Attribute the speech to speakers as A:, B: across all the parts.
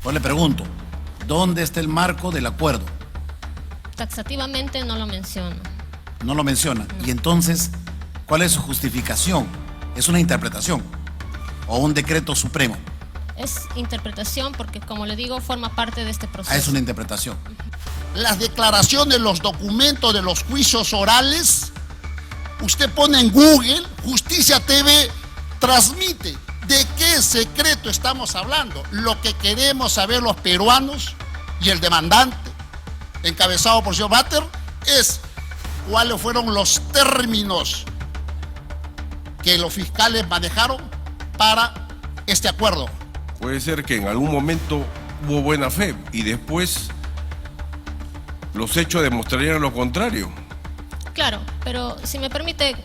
A: Pues le pregunto, ¿dónde está el marco del acuerdo?
B: Taxativamente no lo menciona.
A: No lo menciona. Y entonces, ¿cuál es su justificación? ¿Es una interpretación o un decreto supremo?
B: Es interpretación porque, como le digo, forma parte de este proceso.
A: Es una interpretación.
C: Las declaraciones, los documentos de los juicios orales, usted pone en Google, Justicia TV, transmite. ¿De qué secreto estamos hablando? Lo que queremos saber los peruanos y el demandante, encabezado por el señor Batter, es cuáles fueron los términos que los fiscales manejaron para este acuerdo.
D: Puede ser que en algún momento hubo buena fe y después los hechos demostrarían lo contrario.
B: Claro, pero si me permite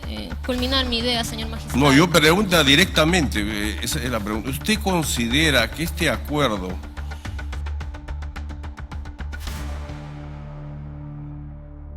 B: culminar mi idea, señor magistrado.
D: No, yo pregunto directamente, esa es la pregunta. ¿Usted considera que este acuerdo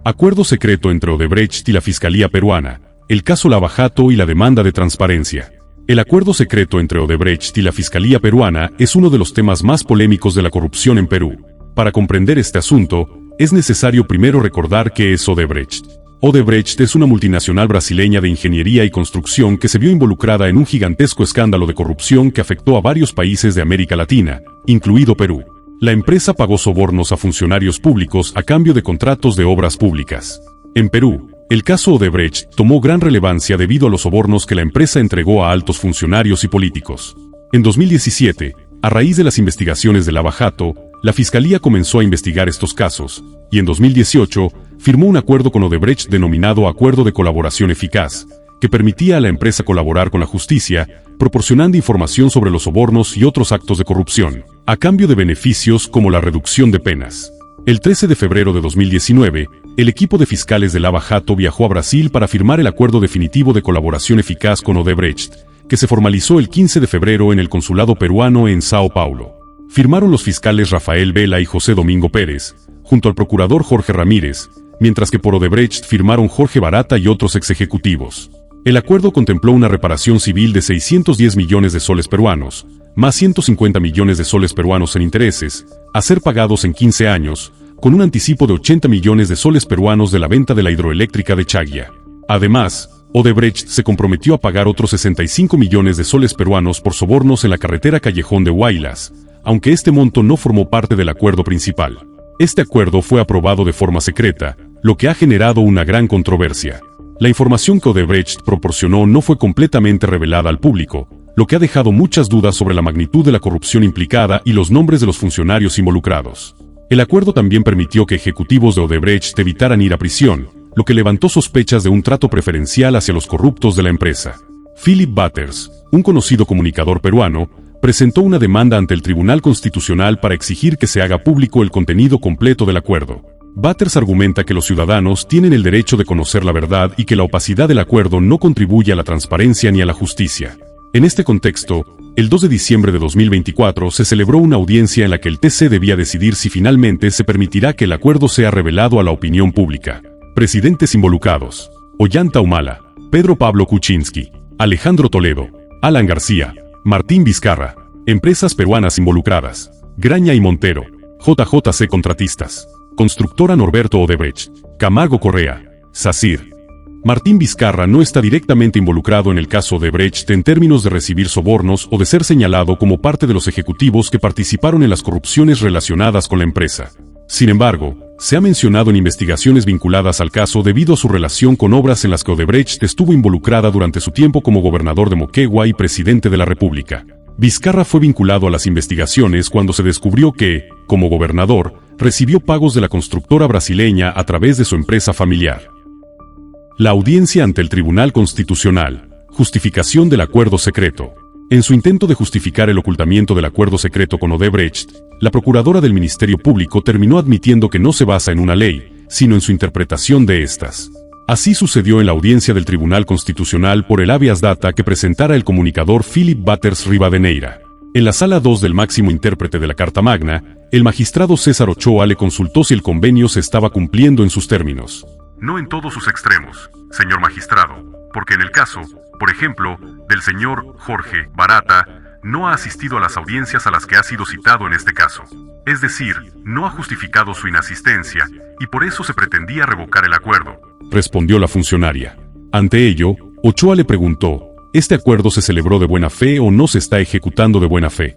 E: Acuerdo secreto entre Odebrecht y la Fiscalía peruana, el caso Lava Jato y la demanda de transparencia? El acuerdo secreto entre Odebrecht y la Fiscalía peruana es uno de los temas más polémicos de la corrupción en Perú. Para comprender este asunto, es necesario primero recordar qué es Odebrecht. Odebrecht es una multinacional brasileña de ingeniería y construcción que se vio involucrada en un gigantesco escándalo de corrupción que afectó a varios países de América Latina, incluido Perú. La empresa pagó sobornos a funcionarios públicos a cambio de contratos de obras públicas. En Perú, el caso Odebrecht tomó gran relevancia debido a los sobornos que la empresa entregó a altos funcionarios y políticos. En 2017, a raíz de las investigaciones de Lava Jato, la Fiscalía comenzó a investigar estos casos, y en 2018 firmó un acuerdo con Odebrecht denominado Acuerdo de Colaboración Eficaz, que permitía a la empresa colaborar con la justicia, proporcionando información sobre los sobornos y otros actos de corrupción, a cambio de beneficios como la reducción de penas. El 13 de febrero de 2019, el equipo de fiscales de Lava Jato viajó a Brasil para firmar el acuerdo definitivo de colaboración eficaz con Odebrecht, que se formalizó el 15 de febrero en el consulado peruano en Sao Paulo. Firmaron los fiscales Rafael Vela y José Domingo Pérez, junto al procurador Jorge Ramírez, mientras que por Odebrecht firmaron Jorge Barata y otros exejecutivos. El acuerdo contempló una reparación civil de 610 millones de soles peruanos, más 150 millones de soles peruanos en intereses, a ser pagados en 15 años, con un anticipo de 80 millones de soles peruanos de la venta de la hidroeléctrica de Chagua. Además, Odebrecht se comprometió a pagar otros 65 millones de soles peruanos por sobornos en la carretera Callejón de Huaylas, aunque este monto no formó parte del acuerdo principal. Este acuerdo fue aprobado de forma secreta, lo que ha generado una gran controversia. La información que Odebrecht proporcionó no fue completamente revelada al público, lo que ha dejado muchas dudas sobre la magnitud de la corrupción implicada y los nombres de los funcionarios involucrados. El acuerdo también permitió que ejecutivos de Odebrecht evitaran ir a prisión, lo que levantó sospechas de un trato preferencial hacia los corruptos de la empresa. Philip Butters, un conocido comunicador peruano, presentó una demanda ante el Tribunal Constitucional para exigir que se haga público el contenido completo del acuerdo. Butters argumenta que los ciudadanos tienen el derecho de conocer la verdad y que la opacidad del acuerdo no contribuye a la transparencia ni a la justicia. En este contexto, el 2 de diciembre de 2024 se celebró una audiencia en la que el TC debía decidir si finalmente se permitirá que el acuerdo sea revelado a la opinión pública. Presidentes involucrados: Ollanta Humala, Pedro Pablo Kuczynski, Alejandro Toledo, Alan García, Martín Vizcarra. Empresas peruanas involucradas: Graña y Montero, JJC Contratistas, Constructora Norberto Odebrecht, Camargo Correa, SACIR. Martín Vizcarra no está directamente involucrado en el caso Odebrecht en términos de recibir sobornos o de ser señalado como parte de los ejecutivos que participaron en las corrupciones relacionadas con la empresa. Sin embargo, se ha mencionado en investigaciones vinculadas al caso debido a su relación con obras en las que Odebrecht estuvo involucrada durante su tiempo como gobernador de Moquegua y presidente de la República. Vizcarra fue vinculado a las investigaciones cuando se descubrió que, como gobernador, recibió pagos de la constructora brasileña a través de su empresa familiar. La audiencia ante el Tribunal Constitucional. Justificación del acuerdo secreto. En su intento de justificar el ocultamiento del acuerdo secreto con Odebrecht, la procuradora del Ministerio Público terminó admitiendo que no se basa en una ley, sino en su interpretación de estas. Así sucedió en la audiencia del Tribunal Constitucional por el habeas data que presentara el comunicador Philip Butters Rivadeneira. En la sala 2 del máximo intérprete de la Carta Magna, el magistrado César Ochoa le consultó si el convenio se estaba cumpliendo en sus términos.
F: No en todos sus extremos, señor magistrado, porque en el caso, por ejemplo, del señor Jorge Barata, no ha asistido a las audiencias a las que ha sido citado en este caso. Es decir, no ha justificado su inasistencia y por eso se pretendía revocar el acuerdo,
E: respondió la funcionaria. Ante ello, Ochoa le preguntó, ¿este acuerdo se celebró de buena fe o no se está ejecutando de buena fe?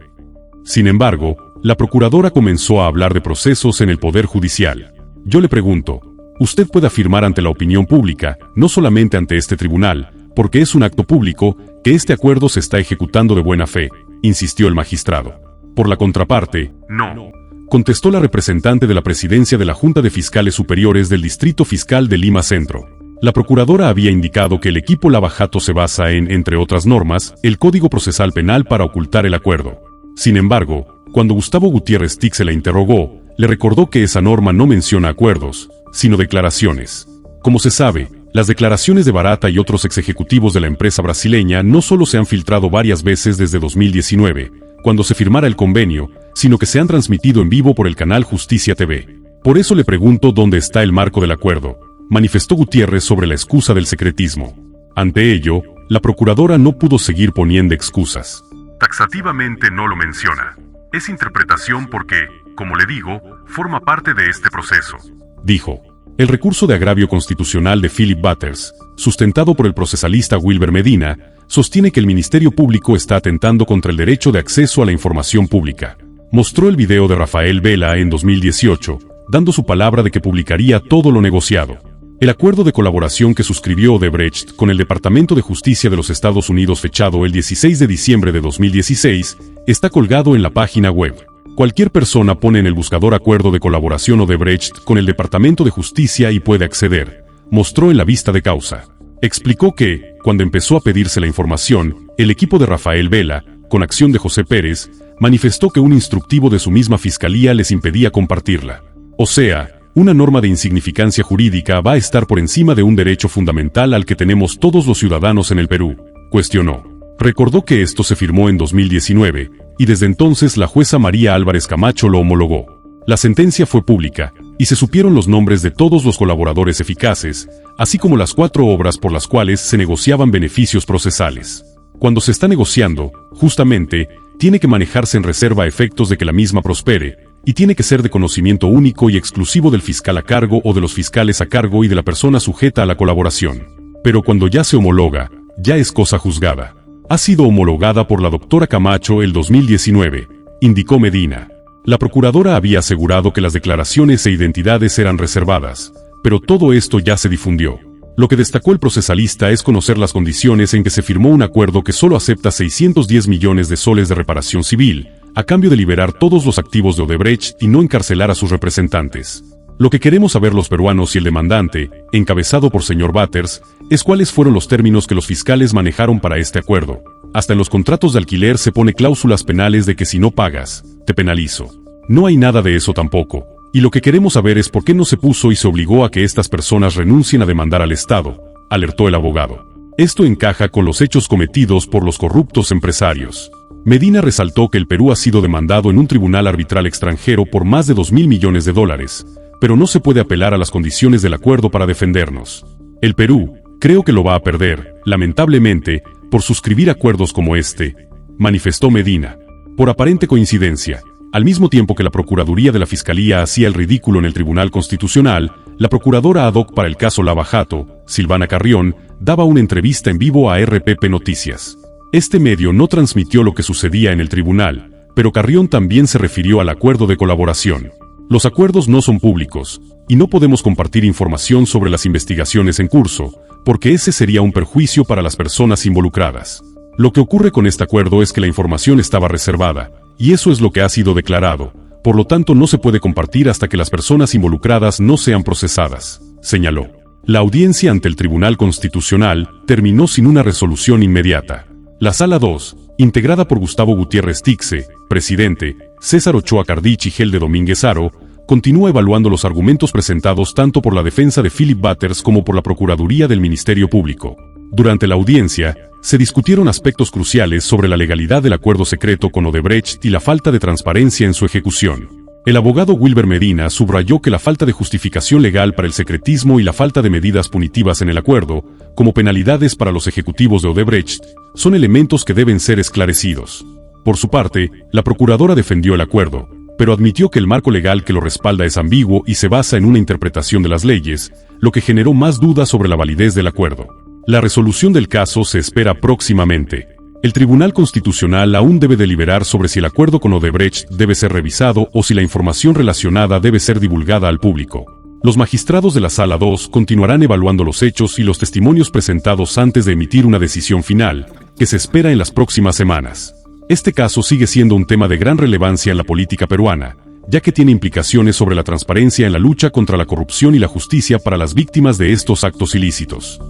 E: Sin embargo, la procuradora comenzó a hablar de procesos en el Poder Judicial. Yo le pregunto, usted puede afirmar ante la opinión pública, no solamente ante este tribunal, porque es un acto público, que este acuerdo se está ejecutando de buena fe, insistió el magistrado. Por la contraparte,
F: no,
E: contestó la representante de la presidencia de la Junta de Fiscales Superiores del Distrito Fiscal de Lima Centro. La procuradora había indicado que el equipo Lavajato se basa en, entre otras normas, el Código Procesal Penal para ocultar el acuerdo. Sin embargo, cuando Gustavo Gutiérrez Tixe la interrogó, le recordó que esa norma no menciona acuerdos, sino declaraciones. Como se sabe, las declaraciones de Barata y otros exejecutivos de la empresa brasileña no solo se han filtrado varias veces desde 2019, cuando se firmara el convenio, sino que se han transmitido en vivo por el canal Justicia TV. Por eso le pregunto dónde está el marco del acuerdo, manifestó Gutiérrez sobre la excusa del secretismo. Ante ello, la procuradora no pudo seguir poniendo excusas.
F: Taxativamente no lo menciona. Es interpretación porque, como le digo, forma parte de este proceso,
E: dijo. El recurso de agravio constitucional de Philip Butters, sustentado por el procesalista Wilber Medina, sostiene que el Ministerio Público está atentando contra el derecho de acceso a la información pública. Mostró el video de Rafael Vela en 2018, dando su palabra de que publicaría todo lo negociado. El acuerdo de colaboración que suscribió Odebrecht con el Departamento de Justicia de los Estados Unidos fechado el 16 de diciembre de 2016, está colgado en la página web. Cualquier persona pone en el buscador Acuerdo de Colaboración Odebrecht con el Departamento de Justicia y puede acceder, mostró en la vista de causa. Explicó que, cuando empezó a pedirse la información, el equipo de Rafael Vela, con acción de José Pérez, manifestó que un instructivo de su misma fiscalía les impedía compartirla. O sea, una norma de insignificancia jurídica va a estar por encima de un derecho fundamental al que tenemos todos los ciudadanos en el Perú, cuestionó. Recordó que esto se firmó en 2019, y desde entonces la jueza María Álvarez Camacho lo homologó. La sentencia fue pública, y se supieron los nombres de todos los colaboradores eficaces, así como las 4 obras por las cuales se negociaban beneficios procesales. Cuando se está negociando, justamente, tiene que manejarse en reserva a efectos de que la misma prospere, y tiene que ser de conocimiento único y exclusivo del fiscal a cargo o de los fiscales a cargo y de la persona sujeta a la colaboración. Pero cuando ya se homologa, ya es cosa juzgada. Ha sido homologada por la doctora Camacho el 2019, indicó Medina. La procuradora había asegurado que las declaraciones e identidades eran reservadas, pero todo esto ya se difundió. Lo que destacó el procesalista es conocer las condiciones en que se firmó un acuerdo que solo acepta 610 millones de soles de reparación civil, a cambio de liberar todos los activos de Odebrecht y no encarcelar a sus representantes. Lo que queremos saber los peruanos y el demandante, encabezado por señor Butters, es cuáles fueron los términos que los fiscales manejaron para este acuerdo. Hasta en los contratos de alquiler se pone cláusulas penales de que si no pagas, te penalizo. No hay nada de eso tampoco, y lo que queremos saber es por qué no se puso y se obligó a que estas personas renuncien a demandar al Estado, alertó el abogado. Esto encaja con los hechos cometidos por los corruptos empresarios. Medina resaltó que el Perú ha sido demandado en un tribunal arbitral extranjero por más de 2.000 millones de dólares, pero no se puede apelar a las condiciones del acuerdo para defendernos. El Perú, creo que lo va a perder, lamentablemente, por suscribir acuerdos como este, manifestó Medina. Por aparente coincidencia, al mismo tiempo que la Procuraduría de la Fiscalía hacía el ridículo en el Tribunal Constitucional, la procuradora ad hoc para el caso Lavajato, Silvana Carrión, daba una entrevista en vivo a RPP Noticias. Este medio no transmitió lo que sucedía en el tribunal, pero Carrión también se refirió al acuerdo de colaboración. Los acuerdos no son públicos, y no podemos compartir información sobre las investigaciones en curso, porque ese sería un perjuicio para las personas involucradas. Lo que ocurre con este acuerdo es que la información estaba reservada, y eso es lo que ha sido declarado, por lo tanto no se puede compartir hasta que las personas involucradas no sean procesadas, señaló. La audiencia ante el Tribunal Constitucional terminó sin una resolución inmediata. La Sala 2, integrada por Gustavo Gutiérrez Tixe, presidente, César Ochoa Cardich y Gelde Domínguez Haro, continúa evaluando los argumentos presentados tanto por la defensa de Philip Butters como por la Procuraduría del Ministerio Público. Durante la audiencia, se discutieron aspectos cruciales sobre la legalidad del acuerdo secreto con Odebrecht y la falta de transparencia en su ejecución. El abogado Wilber Medina subrayó que la falta de justificación legal para el secretismo y la falta de medidas punitivas en el acuerdo, como penalidades para los ejecutivos de Odebrecht, son elementos que deben ser esclarecidos. Por su parte, la procuradora defendió el acuerdo, pero admitió que el marco legal que lo respalda es ambiguo y se basa en una interpretación de las leyes, lo que generó más dudas sobre la validez del acuerdo. La resolución del caso se espera próximamente. El Tribunal Constitucional aún debe deliberar sobre si el acuerdo con Odebrecht debe ser revisado o si la información relacionada debe ser divulgada al público. Los magistrados de la Sala 2 continuarán evaluando los hechos y los testimonios presentados antes de emitir una decisión final, que se espera en las próximas semanas. Este caso sigue siendo un tema de gran relevancia en la política peruana, ya que tiene implicaciones sobre la transparencia en la lucha contra la corrupción y la justicia para las víctimas de estos actos ilícitos.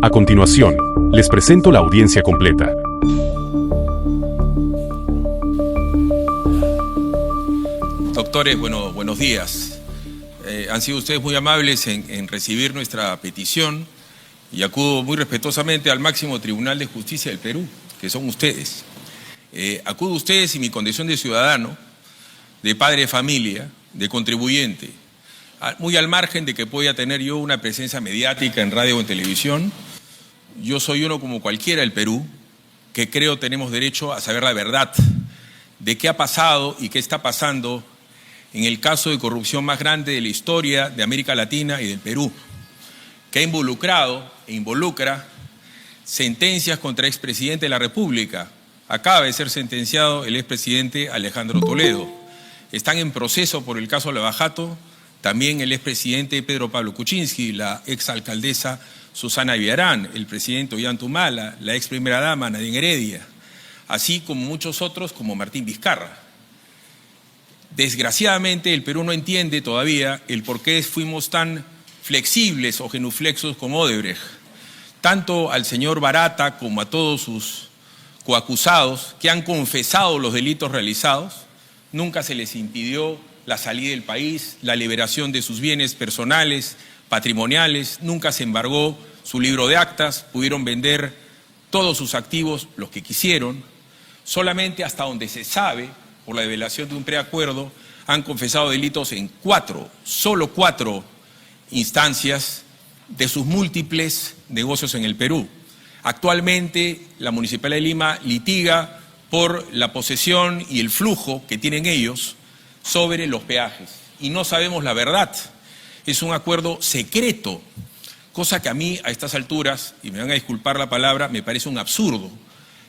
E: A continuación, les presento la audiencia completa.
G: Doctores, buenos días. Han sido ustedes muy amables en recibir nuestra petición y acudo muy respetuosamente al máximo Tribunal de Justicia del Perú, que son ustedes. Acudo a ustedes y mi condición de ciudadano, de padre de familia, de contribuyente, muy al margen de que pueda tener yo una presencia mediática en radio o en televisión. Yo soy uno como cualquiera del Perú, que creo tenemos derecho a saber la verdad de qué ha pasado y qué está pasando en el caso de corrupción más grande de la historia de América Latina y del Perú, que ha involucrado e involucra sentencias contra expresidente de la República. Acaba de ser sentenciado el expresidente Alejandro Toledo. Están en proceso por el caso Lavajato también el expresidente Pedro Pablo Kuczynski, la exalcaldesa Susana Villarán, el presidente Ollanta-Humala, la ex primera dama Nadine Heredia, así como muchos otros como Martín Vizcarra. Desgraciadamente el Perú no entiende todavía el por qué fuimos tan flexibles o genuflexos con Odebrecht. Tanto al señor Barata como a todos sus coacusados que han confesado los delitos realizados, nunca se les impidió la salida del país, la liberación de sus bienes personales, patrimoniales, nunca se embargó su libro de actas, pudieron vender todos sus activos, los que quisieron, solamente hasta donde se sabe, por la develación de un preacuerdo, han confesado delitos en solo cuatro instancias de sus múltiples negocios en el Perú. Actualmente la Municipalidad de Lima litiga por la posesión y el flujo que tienen ellos sobre los peajes y no sabemos la verdad. Es un acuerdo secreto, cosa que a mí a estas alturas, y me van a disculpar la palabra, me parece un absurdo.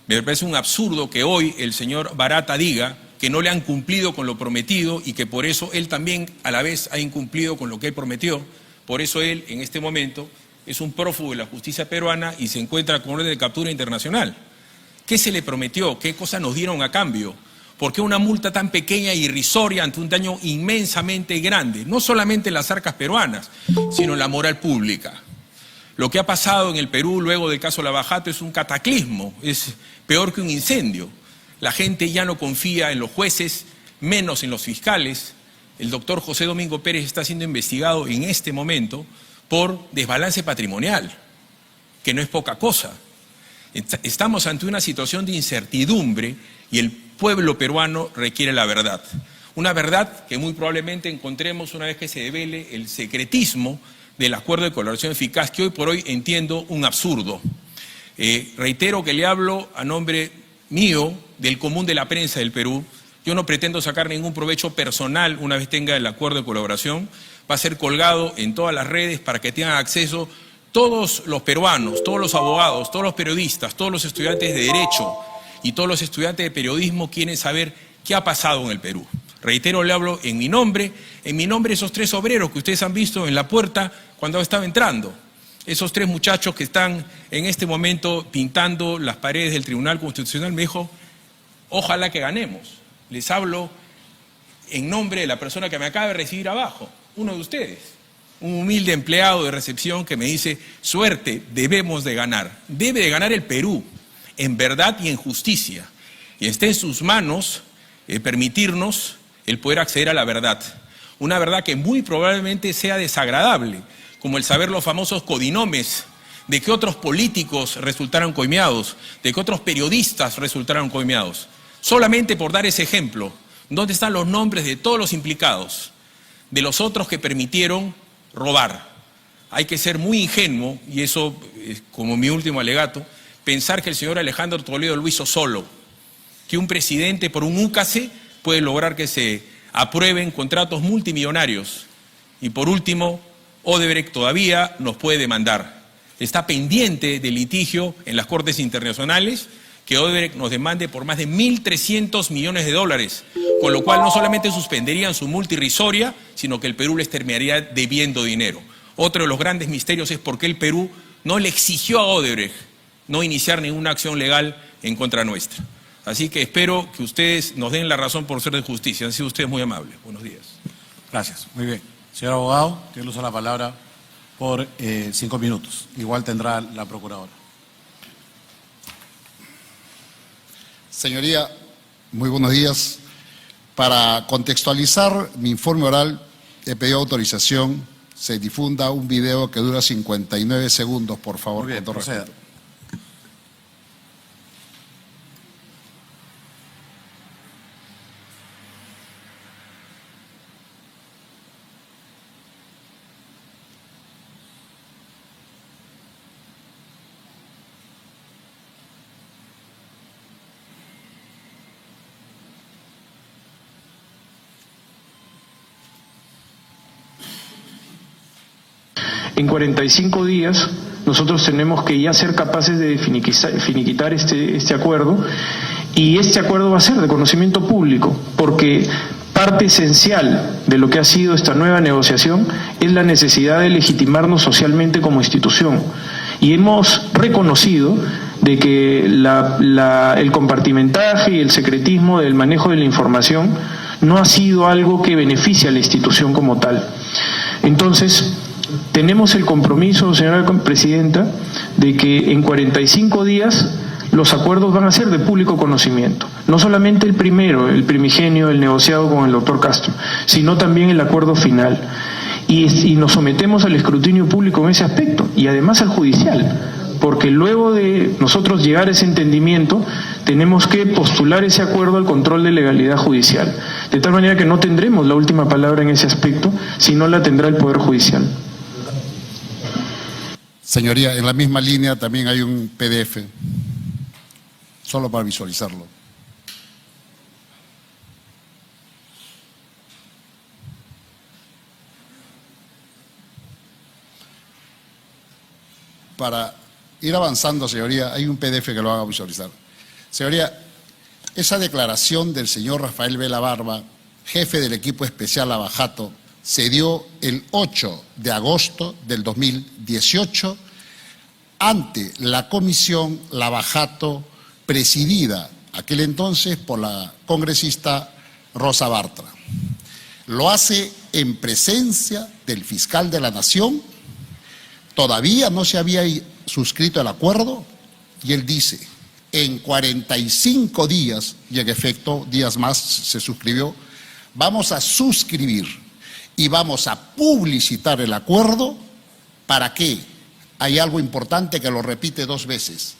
G: Me parece un absurdo que hoy el señor Barata diga que no le han cumplido con lo prometido y que por eso él también a la vez ha incumplido con lo que él prometió. Por eso él en este momento es un prófugo de la justicia peruana y se encuentra con orden de captura internacional. ¿Qué se le prometió? ¿Qué cosas nos dieron a cambio? ¿Por qué una multa tan pequeña e irrisoria ante un daño inmensamente grande? No solamente en las arcas peruanas, sino en la moral pública. Lo que ha pasado en el Perú luego del caso Lavajato es un cataclismo, es peor que un incendio. La gente ya no confía en los jueces, menos en los fiscales. El doctor José Domingo Pérez está siendo investigado en este momento por desbalance patrimonial, que no es poca cosa. Estamos ante una situación de incertidumbre y el pueblo peruano requiere la verdad. Una verdad que muy probablemente encontremos una vez que se devele el secretismo del acuerdo de colaboración eficaz, que hoy por hoy entiendo un absurdo. Reitero que le hablo a nombre mío, del común de la prensa del Perú. Yo no pretendo sacar ningún provecho personal una vez tenga el acuerdo de colaboración. Va a ser colgado en todas las redes para que tengan acceso todos los peruanos, todos los abogados, todos los periodistas, todos los estudiantes de Derecho y todos los estudiantes de Periodismo quieren saber qué ha pasado en el Perú. Reitero, le hablo en mi nombre esos 3 obreros que ustedes han visto en la puerta cuando estaba entrando. Esos 3 muchachos que están en este momento pintando las paredes del Tribunal Constitucional, me dijo, ojalá que ganemos. Les hablo en nombre de la persona que me acaba de recibir abajo, uno de ustedes, un humilde empleado de recepción que me dice, suerte, debemos de ganar. Debe de ganar el Perú, en verdad y en justicia. Y está en sus manos permitirnos el poder acceder a la verdad. Una verdad que muy probablemente sea desagradable, como el saber los famosos codinomes de que otros políticos resultaron coimeados, de que otros periodistas resultaron coimeados. Solamente por dar ese ejemplo, ¿dónde están los nombres de todos los implicados? De los otros que permitieron robar. Hay que ser muy ingenuo, y eso es como mi último alegato, pensar que el señor Alejandro Toledo lo hizo solo, que un presidente por un úcase puede lograr que se aprueben contratos multimillonarios. Y por último, Odebrecht todavía nos puede demandar. Está pendiente de litigio en las Cortes Internacionales que Odebrecht nos demande por más de 1.300 millones de dólares, con lo cual no solamente suspenderían su multa irrisoria, sino que el Perú les terminaría debiendo dinero. Otro de los grandes misterios es por qué el Perú no le exigió a Odebrecht no iniciar ninguna acción legal en contra nuestra. Así que espero que ustedes nos den la razón por ser de justicia. Han sido ustedes muy amables. Buenos días.
A: Gracias. Muy bien. Señor abogado, tiene uso de la palabra por 5 minutos. Igual tendrá la procuradora.
C: Señoría, muy buenos días. Para contextualizar mi informe oral, he pedido autorización, se difunda un video que dura 59 segundos, por favor.
A: Muy bien,
C: con todo
A: proceda.
C: respeto.
H: En 45 días nosotros tenemos que ya ser capaces de finiquitar este acuerdo, y este acuerdo va a ser de conocimiento público, porque parte esencial de lo que ha sido esta nueva negociación es la necesidad de legitimarnos socialmente como institución. Y hemos reconocido de que el compartimentaje y el secretismo del manejo de la información no ha sido algo que beneficie a la institución como tal. Entonces, tenemos el compromiso, señora presidenta, de que en 45 días los acuerdos van a ser de público conocimiento. No solamente el primero, el primigenio, el negociado con el doctor Castro, sino también el acuerdo final. Y nos sometemos al escrutinio público en ese aspecto, y además al judicial, porque luego de nosotros llegar a ese entendimiento, tenemos que postular ese acuerdo al control de legalidad judicial. De tal manera que no tendremos la última palabra en ese aspecto, sino la tendrá el Poder Judicial.
C: Señoría, en la misma línea también hay un PDF, solo para visualizarlo. Para ir avanzando, señoría, hay un PDF que lo haga visualizar. Señoría, esa declaración del señor Rafael Vela Barba, jefe del equipo especial Lavajato, se dio el 8 de agosto del 2018 ante la comisión Lavajato, presidida aquel entonces por la congresista Rosa Bartra. Lo hace en presencia del fiscal de la Nación. Todavía no se había suscrito el acuerdo y él dice, en 45 días, y en efecto días más se suscribió, vamos a suscribir y vamos a publicitar el acuerdo. ¿Para qué? Hay algo importante que lo repite 2 veces.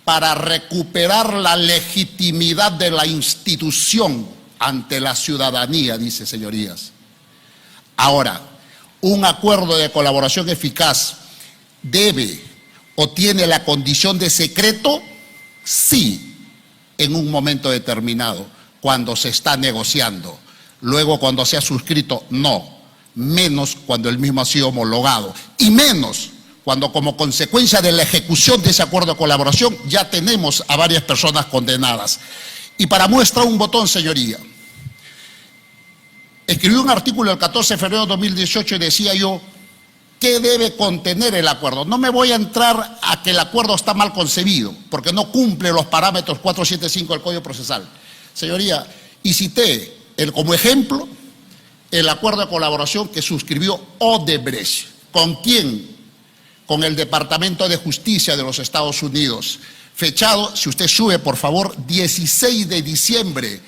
C: Para recuperar la legitimidad de la institución ante la ciudadanía, dice, señorías. Ahora, un acuerdo de colaboración eficaz debe o tiene la condición de secreto, sí, en un momento determinado, cuando se está negociando. Luego, cuando se ha suscrito, no. Menos cuando el mismo ha sido homologado, y menos cuando como consecuencia de la ejecución de ese acuerdo de colaboración ya tenemos a varias personas condenadas. Y para muestra un botón, señoría, escribí un artículo el 14 de febrero de 2018 y decía yo, ¿qué debe contener el acuerdo? No me voy a entrar a que el acuerdo está mal concebido, porque no cumple los parámetros 475 del Código Procesal. Señoría, y cité como ejemplo el acuerdo de colaboración que suscribió Odebrecht. ¿Con quién? Con el Departamento de Justicia de los Estados Unidos. Fechado, si usted sube, por favor, 16 de diciembre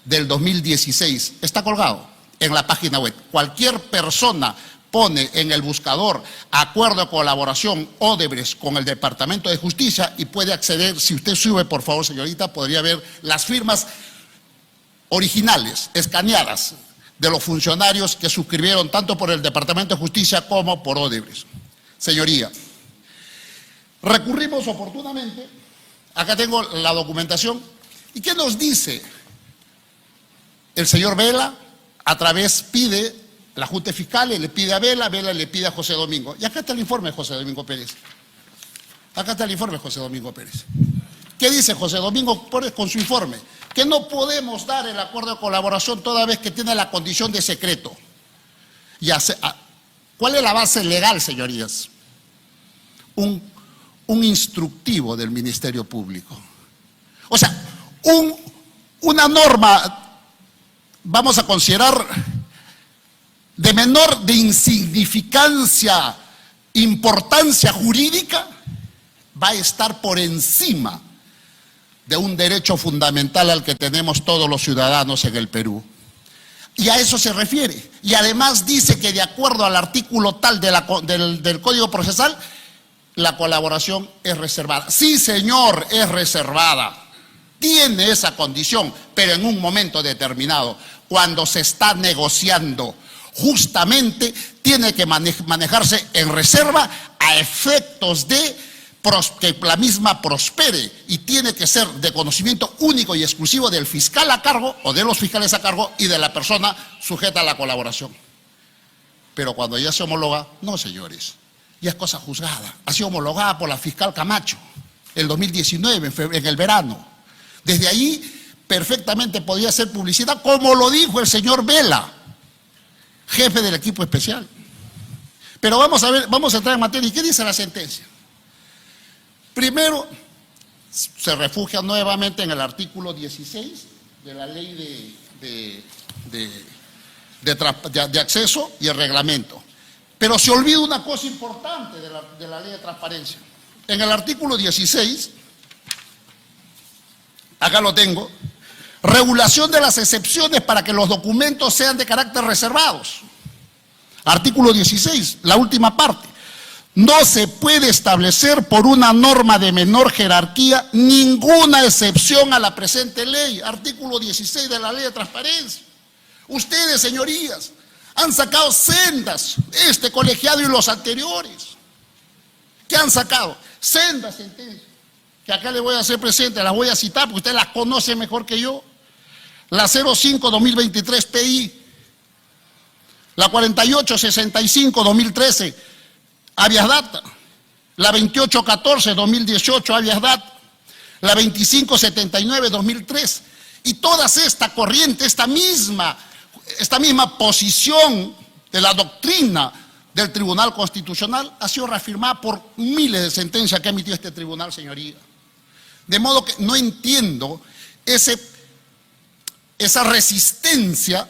C: del 2016. Está colgado en la página web. Cualquier persona pone en el buscador acuerdo de colaboración Odebrecht con el Departamento de Justicia y puede acceder. Si usted sube, por favor, señorita, podría ver las firmas originales, escaneadas, de los funcionarios que suscribieron tanto por el Departamento de Justicia como por Odebrecht. Señoría, recurrimos oportunamente, acá tengo la documentación, ¿Y qué nos dice el señor Vela? A través pide la Junta Fiscal, le pide a Vela, Vela le pide a José Domingo. Y acá está el informe de José Domingo Pérez. Acá está el informe de José Domingo Pérez. ¿Qué dice José Domingo Pérez con su informe? Que no podemos dar el acuerdo de colaboración toda vez que tiene la condición de secreto. ¿Cuál es la base legal, señorías? Un instructivo del Ministerio Público. O sea, una norma, vamos a considerar, de insignificancia, importancia jurídica, va a estar por encima de un derecho fundamental al que tenemos todos los ciudadanos en el Perú. Y a eso se refiere. Y además dice que de acuerdo al artículo tal del Código Procesal, la colaboración es reservada. Sí, señor, es reservada. Tiene esa condición, pero en un momento determinado, cuando se está negociando, justamente tiene que manejarse en reserva a efectos de que la misma prospere, y tiene que ser de conocimiento único y exclusivo del fiscal a cargo o de los fiscales a cargo y de la persona sujeta a la colaboración. Pero cuando ya se homologa, no, señores, ya es cosa juzgada. Ha sido homologada por la fiscal Camacho el 2019, en el verano. Desde ahí perfectamente podía ser publicidad, como lo dijo el señor Vela, jefe del equipo especial. Pero vamos a ver, vamos a entrar en materia. ¿Y qué dice la sentencia? Primero, se refugia nuevamente en el artículo 16 de la ley de acceso y el reglamento. Pero se olvida una cosa importante de la ley de transparencia. En el artículo 16, acá lo tengo, regulación de las excepciones para que los documentos sean de carácter reservados. Artículo 16, la última parte. No se puede establecer por una norma de menor jerarquía ninguna excepción a la presente ley. Artículo 16 de la ley de transparencia. Ustedes, señorías, han sacado sendas, este colegiado y los anteriores. ¿Qué han sacado? Sendas sentencias, que acá les voy a hacer presente, las voy a citar porque ustedes las conocen mejor que yo. La 05-2023 PI, la 48-65-2013, habeas data, la 28-14-2018, habeas data, la 25-79-2003, y toda esta corriente, esta misma posición de la doctrina del Tribunal Constitucional ha sido reafirmada por miles de sentencias que ha emitido este tribunal, señoría. De modo que no entiendo esa resistencia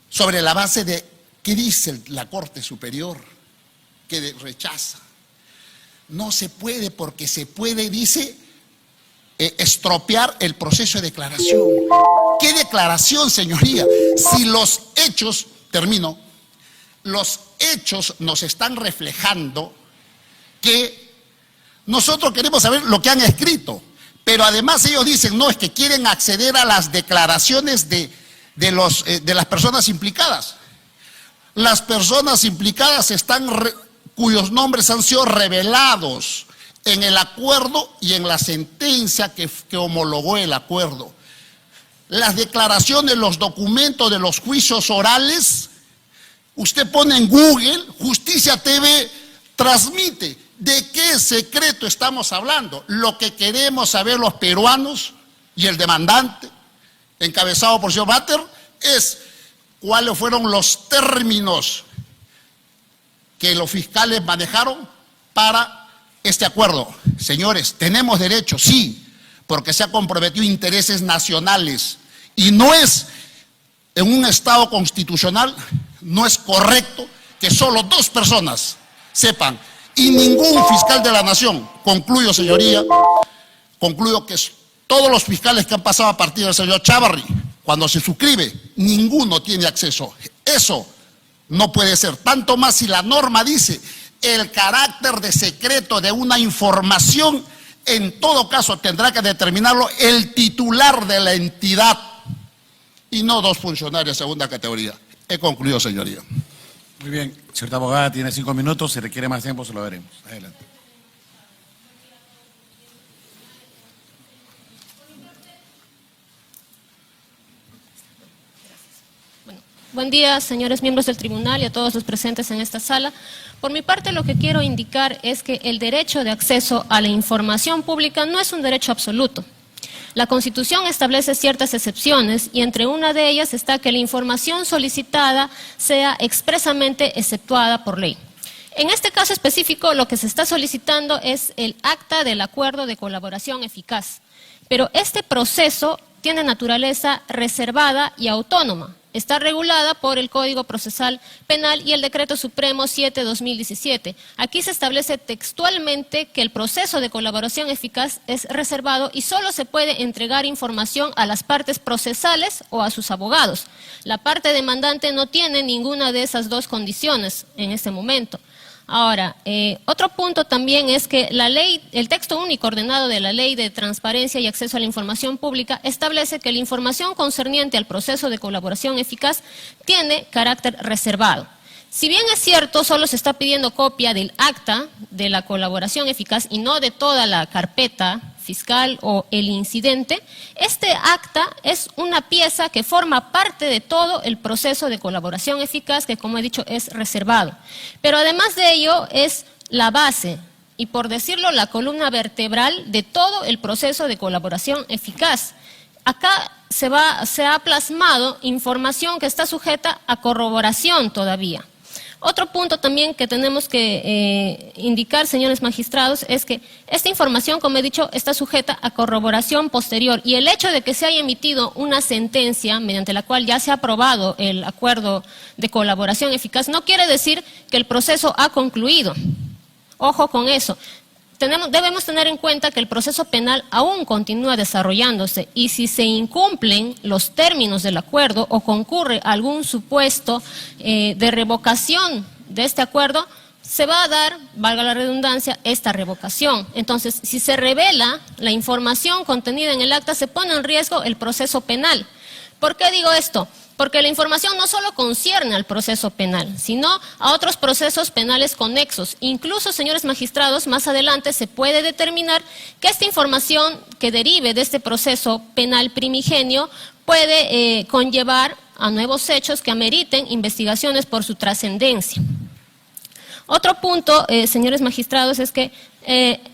C: sobre la base de qué dice la Corte Superior, que rechaza. No se puede, porque se puede, dice, estropear el proceso de declaración. ¿Qué declaración, señoría? Si los hechos, termino, los hechos nos están reflejando que nosotros queremos saber lo que han escrito, pero además ellos dicen, no, es que quieren acceder a las declaraciones de las personas implicadas. Las personas implicadas cuyos nombres han sido revelados en el acuerdo y en la sentencia que homologó el acuerdo. Las declaraciones, los documentos de los juicios orales, usted pone en Google, Justicia TV transmite. ¿De qué secreto estamos hablando? Lo que queremos saber los peruanos y el demandante, encabezado por el señor Bater, es cuáles fueron los términos que los fiscales manejaron para este acuerdo. Señores, tenemos derecho, sí, porque se ha comprometido intereses nacionales, y no es, en un Estado constitucional, no es correcto que solo dos personas sepan, y ningún fiscal de la nación. Concluyo, señoría, concluyo que todos los fiscales que han pasado a partir del señor Chávarri, cuando se suscribe, ninguno tiene acceso. Eso no puede ser, tanto más si la norma dice el carácter de secreto de una información, en todo caso tendrá que determinarlo el titular de la entidad y no dos funcionarios de segunda categoría. He concluido, señoría.
A: Muy bien, señorita abogada, tiene 5 minutos, si requiere más tiempo se lo veremos. Adelante.
B: Buen día, señores miembros del tribunal y a todos los presentes en esta sala. Por mi parte, lo que quiero indicar es que el derecho de acceso a la información pública no es un derecho absoluto. La Constitución establece ciertas excepciones y entre una de ellas está que la información solicitada sea expresamente exceptuada por ley. En este caso específico, lo que se está solicitando es el acta del acuerdo de colaboración eficaz, pero este proceso tiene naturaleza reservada y autónoma. Está regulada por el Código Procesal Penal y el Decreto Supremo 7/2017. Aquí se establece textualmente que el proceso de colaboración eficaz es reservado y solo se puede entregar información a las partes procesales o a sus abogados. La parte demandante no tiene ninguna de esas dos condiciones en este momento. Ahora, otro punto también es que la ley, el texto único ordenado de la Ley de Transparencia y Acceso a la Información Pública establece que la información concerniente al proceso de colaboración eficaz tiene carácter reservado. Si bien es cierto, solo se está pidiendo copia del acta de la colaboración eficaz y no de toda la carpeta fiscal o el incidente, este acta es una pieza que forma parte de todo el proceso de colaboración eficaz que, como he dicho, es reservado. Pero además de ello es la base y, por decirlo, la columna vertebral de todo el proceso de colaboración eficaz. Acá se ha plasmado información que está sujeta a corroboración todavía. Otro punto también que tenemos que indicar, señores magistrados, es que esta información, como he dicho, está sujeta a corroboración posterior y el hecho de que se haya emitido una sentencia mediante la cual ya se ha aprobado el acuerdo de colaboración eficaz no quiere decir que el proceso ha concluido. Ojo con eso. Debemos tener en cuenta que el proceso penal aún continúa desarrollándose y si se incumplen los términos del acuerdo o concurre algún supuesto de revocación de este acuerdo, se va a dar, valga la redundancia, esta revocación. Entonces, si se revela la información contenida en el acta, se pone en riesgo el proceso penal. ¿Por qué digo esto? Porque la información no solo concierne al proceso penal, sino a otros procesos penales conexos. Incluso, señores magistrados, más adelante se puede determinar que esta información que derive de este proceso penal primigenio puede conllevar a nuevos hechos que ameriten investigaciones por su trascendencia. Otro punto, señores magistrados, es que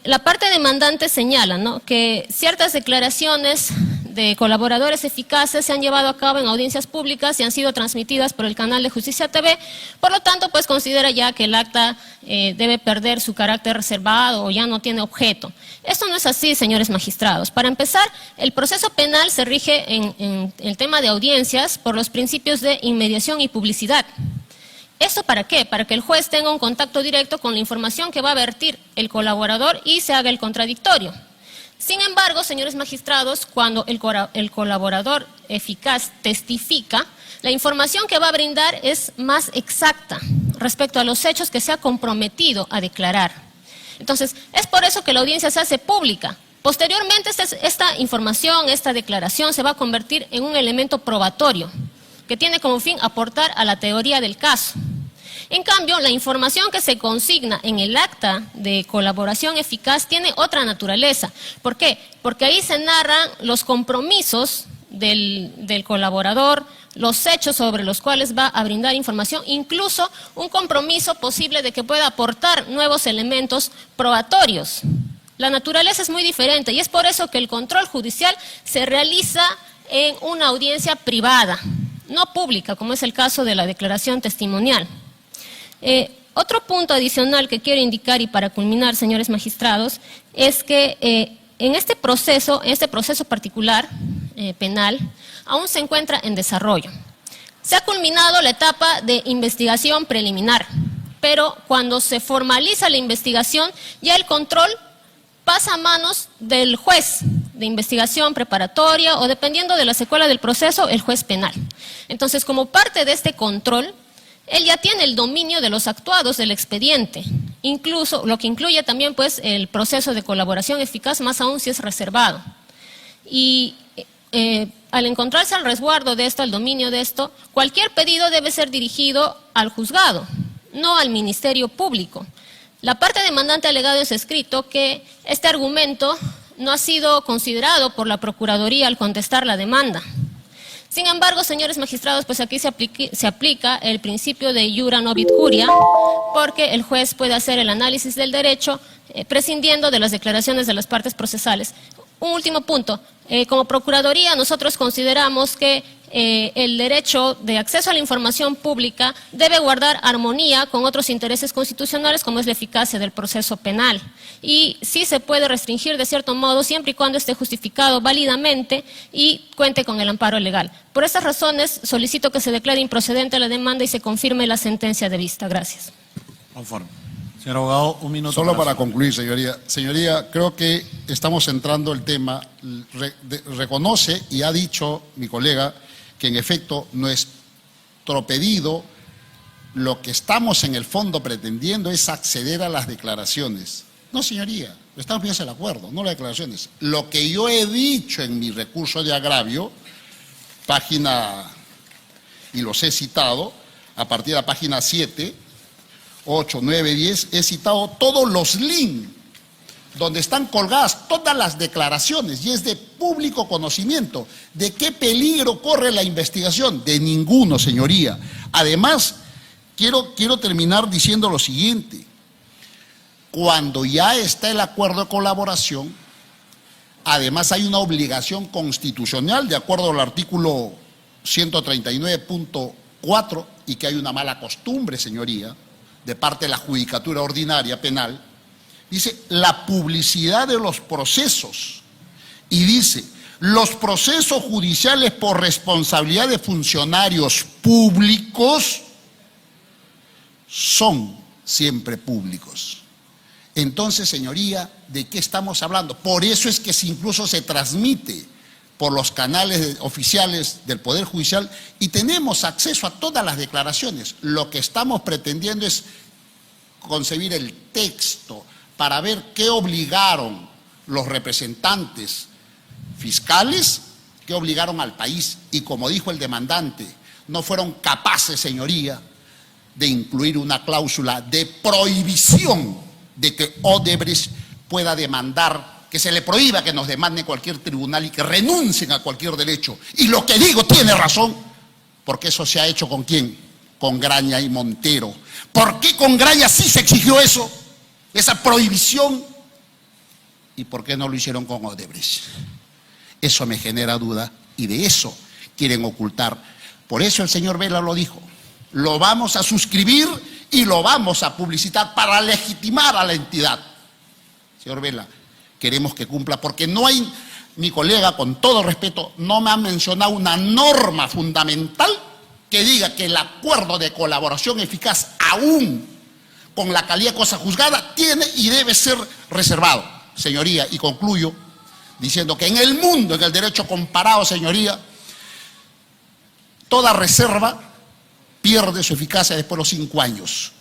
B: la parte demandante señala, ¿no?, que ciertas declaraciones de colaboradores eficaces se han llevado a cabo en audiencias públicas y han sido transmitidas por el canal de Justicia TV, por lo tanto, pues considera ya que el acta debe perder su carácter reservado o ya no tiene objeto. Esto no es así, señores magistrados. Para empezar, el proceso penal se rige en el tema de audiencias por los principios de inmediación y publicidad. ¿Esto para qué? Para que el juez tenga un contacto directo con la información que va a vertir el colaborador y se haga el contradictorio. Sin embargo, señores magistrados, cuando el colaborador eficaz testifica, la información que va a brindar es más exacta respecto a los hechos que se ha comprometido a declarar. Entonces, es por eso que la audiencia se hace pública. Posteriormente, esta información, esta declaración se va a convertir en un elemento probatorio que tiene como fin aportar a la teoría del caso. En cambio, la información que se consigna en el acta de colaboración eficaz tiene otra naturaleza. ¿Por qué? Porque ahí se narran los compromisos del colaborador, los hechos sobre los cuales va a brindar información, incluso un compromiso posible de que pueda aportar nuevos elementos probatorios. La naturaleza es muy diferente y es por eso que el control judicial se realiza en una audiencia privada, no pública, como es el caso de la declaración testimonial. Otro punto adicional que quiero indicar y para culminar, señores magistrados, es que en este proceso particular penal, aún se encuentra en desarrollo. Se ha culminado la etapa de investigación preliminar, pero cuando se formaliza la investigación, ya el control pasa a manos del juez de investigación preparatoria o, dependiendo de la secuela del proceso, el juez penal. Entonces, como parte de este control, él ya tiene el dominio de los actuados del expediente, incluso lo que incluye también pues el proceso de colaboración eficaz, más aún si es reservado. Y al encontrarse al resguardo de esto, al dominio de esto, cualquier pedido debe ser dirigido al juzgado, no al Ministerio Público. La parte demandante ha alegado en su escrito que este argumento no ha sido considerado por la Procuraduría al contestar la demanda. Sin embargo, señores magistrados, pues aquí se aplica el principio de iura novit curia, porque el juez puede hacer el análisis del derecho prescindiendo de las declaraciones de las partes procesales. Un último punto. Como Procuraduría, nosotros consideramos que el derecho de acceso a la información pública debe guardar armonía con otros intereses constitucionales, como es la eficacia del proceso penal. Y sí se puede restringir de cierto modo, siempre y cuando esté justificado válidamente y cuente con el amparo legal. Por estas razones, solicito que se declare improcedente la demanda y se confirme la sentencia de vista. Gracias.
A: Conforme. Señor abogado, un minuto.
C: Solo para concluir, señoría. Señoría, creo que estamos centrando el tema. Reconoce y ha dicho mi colega que en efecto nuestro pedido, lo que estamos en el fondo pretendiendo es acceder a las declaraciones. No, señoría, estamos bien de acuerdo, no las declaraciones. Lo que yo he dicho en mi recurso de agravio, página, y los he citado, a partir de la página 7, 8, 9, 10, he citado todos los links donde están colgadas todas las declaraciones y es de público conocimiento. ¿De qué peligro corre la investigación? De ninguno, señoría. Además, quiero terminar diciendo lo siguiente. Cuando ya está el acuerdo de colaboración, además hay una obligación constitucional de acuerdo al artículo 139.4 y que hay una mala costumbre, señoría, de parte de la Judicatura Ordinaria Penal, dice la publicidad de los procesos y dice los procesos judiciales por responsabilidad de funcionarios públicos son siempre públicos. Entonces, señoría, ¿de qué estamos hablando? Por eso es que incluso se transmite por los canales oficiales del Poder Judicial y tenemos acceso a todas las declaraciones. Lo que estamos pretendiendo es concebir el texto para ver qué obligaron los representantes fiscales, qué obligaron al país. Y como dijo el demandante, no fueron capaces, señoría, de incluir una cláusula de prohibición de que Odebrecht pueda demandar, que se le prohíba que nos demande cualquier tribunal y que renuncien a cualquier derecho. Y lo que digo tiene razón, porque eso se ha hecho ¿con quién? Con Graña y Montero. ¿Por qué con Graña sí se exigió eso? Esa prohibición. ¿Y por qué no lo hicieron con Odebrecht? Eso me genera duda y de eso quieren ocultar. Por eso el señor Vela lo dijo. Lo vamos a suscribir y lo vamos a publicitar para legitimar a la entidad. Señor Vela, queremos que cumpla porque no hay, mi colega con todo respeto, no me ha mencionado una norma fundamental que diga que el acuerdo de colaboración eficaz aún con la calidad de cosa juzgada tiene y debe ser reservado, señoría. Y concluyo diciendo que en el mundo, en el derecho comparado, señoría, toda reserva pierde su eficacia después de los 5 años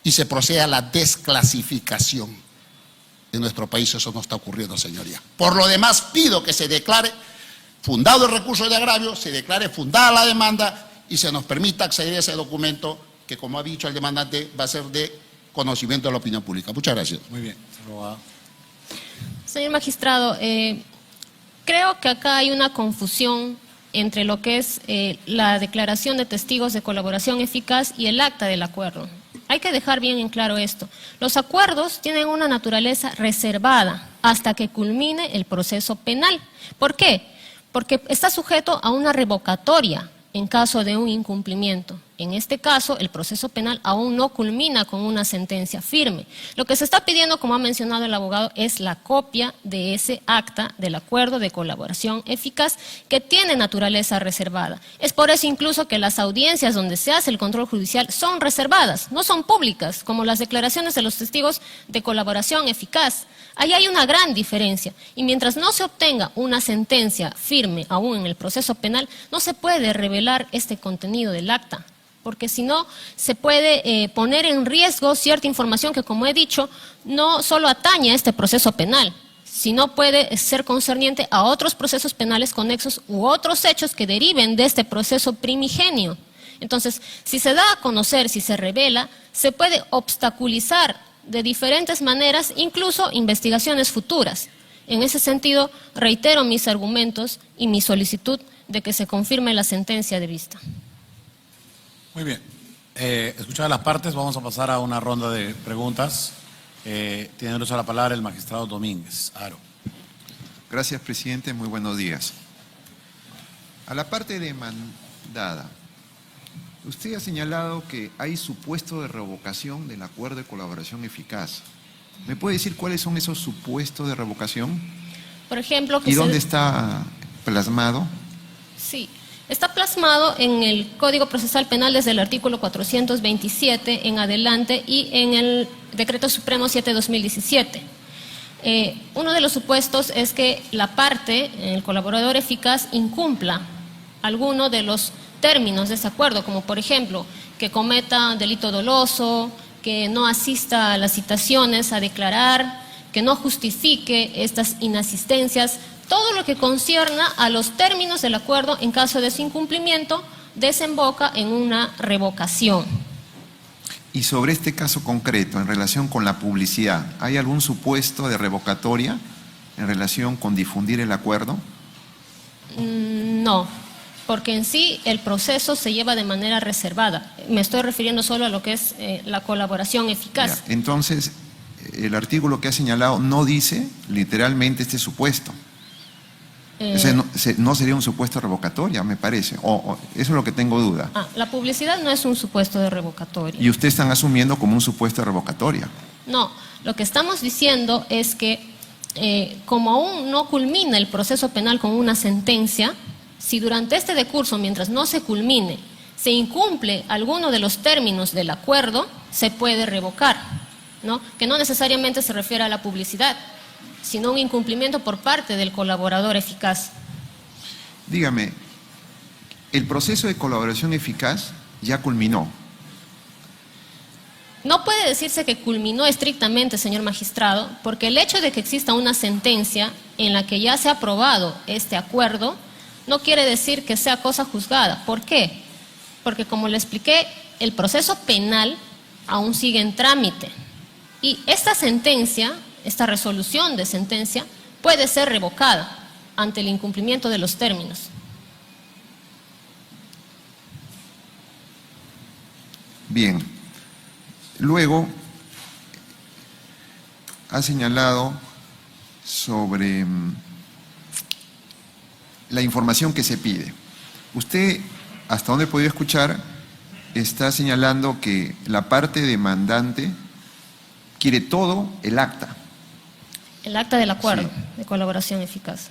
C: y se procede a la desclasificación. En nuestro país eso no está ocurriendo, señoría. Por lo demás, pido que se declare fundado el recurso de agravio, se declare fundada la demanda y se nos permita acceder a ese documento que, como ha dicho el demandante, va a ser de conocimiento de la opinión pública. Muchas gracias.
A: Muy bien.
B: Señor magistrado, creo que acá hay una confusión entre lo que es la declaración de testigos de colaboración eficaz y el acta del acuerdo. Hay que dejar bien en claro esto. Los acuerdos tienen una naturaleza reservada hasta que culmine el proceso penal. ¿Por qué? Porque está sujeto a una revocatoria en caso de un incumplimiento. En este caso, el proceso penal aún no culmina con una sentencia firme. Lo que se está pidiendo, como ha mencionado el abogado, es la copia de ese acta del acuerdo de colaboración eficaz que tiene naturaleza reservada. Es por eso incluso que las audiencias donde se hace el control judicial son reservadas, no son públicas, como las declaraciones de los testigos de colaboración eficaz. Ahí hay una gran diferencia y mientras no se obtenga una sentencia firme aún en el proceso penal, no se puede revelar este contenido del acta, porque si no se puede poner en riesgo cierta información que, como he dicho, no solo atañe a este proceso penal, sino puede ser concerniente a otros procesos penales conexos u otros hechos que deriven de este proceso primigenio. Entonces, si se da a conocer, si se revela, se puede obstaculizar de diferentes maneras, incluso investigaciones futuras. En ese sentido, reitero mis argumentos y mi solicitud de que se confirme la sentencia de vista.
A: Muy bien. Escuchadas las partes, vamos a pasar a una ronda de preguntas. Tiene derecho a la palabra el magistrado Domínguez. Aro.
I: Gracias, presidente. Muy buenos días. A la parte demandada, usted ha señalado que hay supuesto de revocación del acuerdo de colaboración eficaz. ¿Me puede decir cuáles son esos supuestos de revocación?
B: Por ejemplo, que
I: ¿Y dónde está plasmado?
B: Sí, está plasmado en el Código Procesal Penal desde el artículo 427 en adelante y en el Decreto Supremo 7/2017. Uno de los supuestos es que la parte, el colaborador eficaz, incumpla alguno de los términos de ese acuerdo, como por ejemplo, que cometa delito doloso, que no asista a las citaciones a declarar, que no justifique estas inasistencias, todo lo que concierna a los términos del acuerdo en caso de su incumplimiento desemboca en una revocación.
I: Y sobre este caso concreto, en relación con la publicidad, ¿hay algún supuesto de revocatoria en relación con difundir el acuerdo?
B: No, porque en sí el proceso se lleva de manera reservada. Me estoy refiriendo solo a lo que es la colaboración eficaz.
I: Ya, entonces, el artículo que ha señalado no dice literalmente este supuesto. O sea, no sería un supuesto revocatoria, me parece. Eso es lo que tengo duda.
B: La publicidad no es un supuesto de revocatoria.
I: Y ustedes están asumiendo como un supuesto de revocatoria.
B: No, lo que estamos diciendo es que como aún no culmina el proceso penal con una sentencia, si durante este decurso, mientras no se culmine, se incumple alguno de los términos del acuerdo, se puede revocar, ¿no? Que no necesariamente se refiere a la publicidad, sino un incumplimiento por parte del colaborador eficaz.
I: Dígame, el proceso de colaboración eficaz ya culminó.
B: No puede decirse que culminó estrictamente, señor magistrado, porque el hecho de que exista una sentencia en la que ya se ha aprobado este acuerdo no quiere decir que sea cosa juzgada. ¿Por qué? Porque, como le expliqué, el proceso penal aún sigue en trámite y esta sentencia, esta resolución de sentencia, puede ser revocada ante el incumplimiento de los términos.
I: Bien. Luego, ha señalado sobre la información que se pide. Usted, hasta donde he podido escuchar, está señalando que la parte demandante quiere todo el acta.
B: El acta del acuerdo
I: Sí.
B: de colaboración eficaz.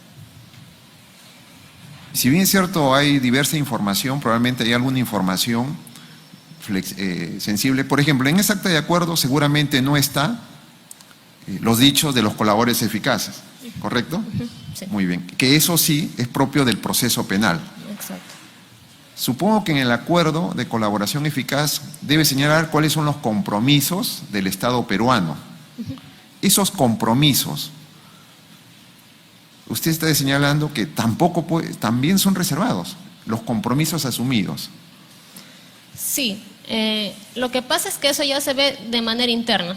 I: Si bien es cierto, hay diversa información, probablemente hay alguna información sensible. Por ejemplo, en ese acta de acuerdo seguramente no está los dichos de los colaboradores eficaces, ¿correcto?
B: Sí.
I: Muy bien. Que eso sí es propio del proceso penal.
B: Exacto.
I: Supongo que en el acuerdo de colaboración eficaz debe señalar cuáles son los compromisos del Estado peruano. Esos compromisos, usted está señalando que también son reservados, los compromisos asumidos.
B: Sí, lo que pasa es que eso ya se ve de manera interna.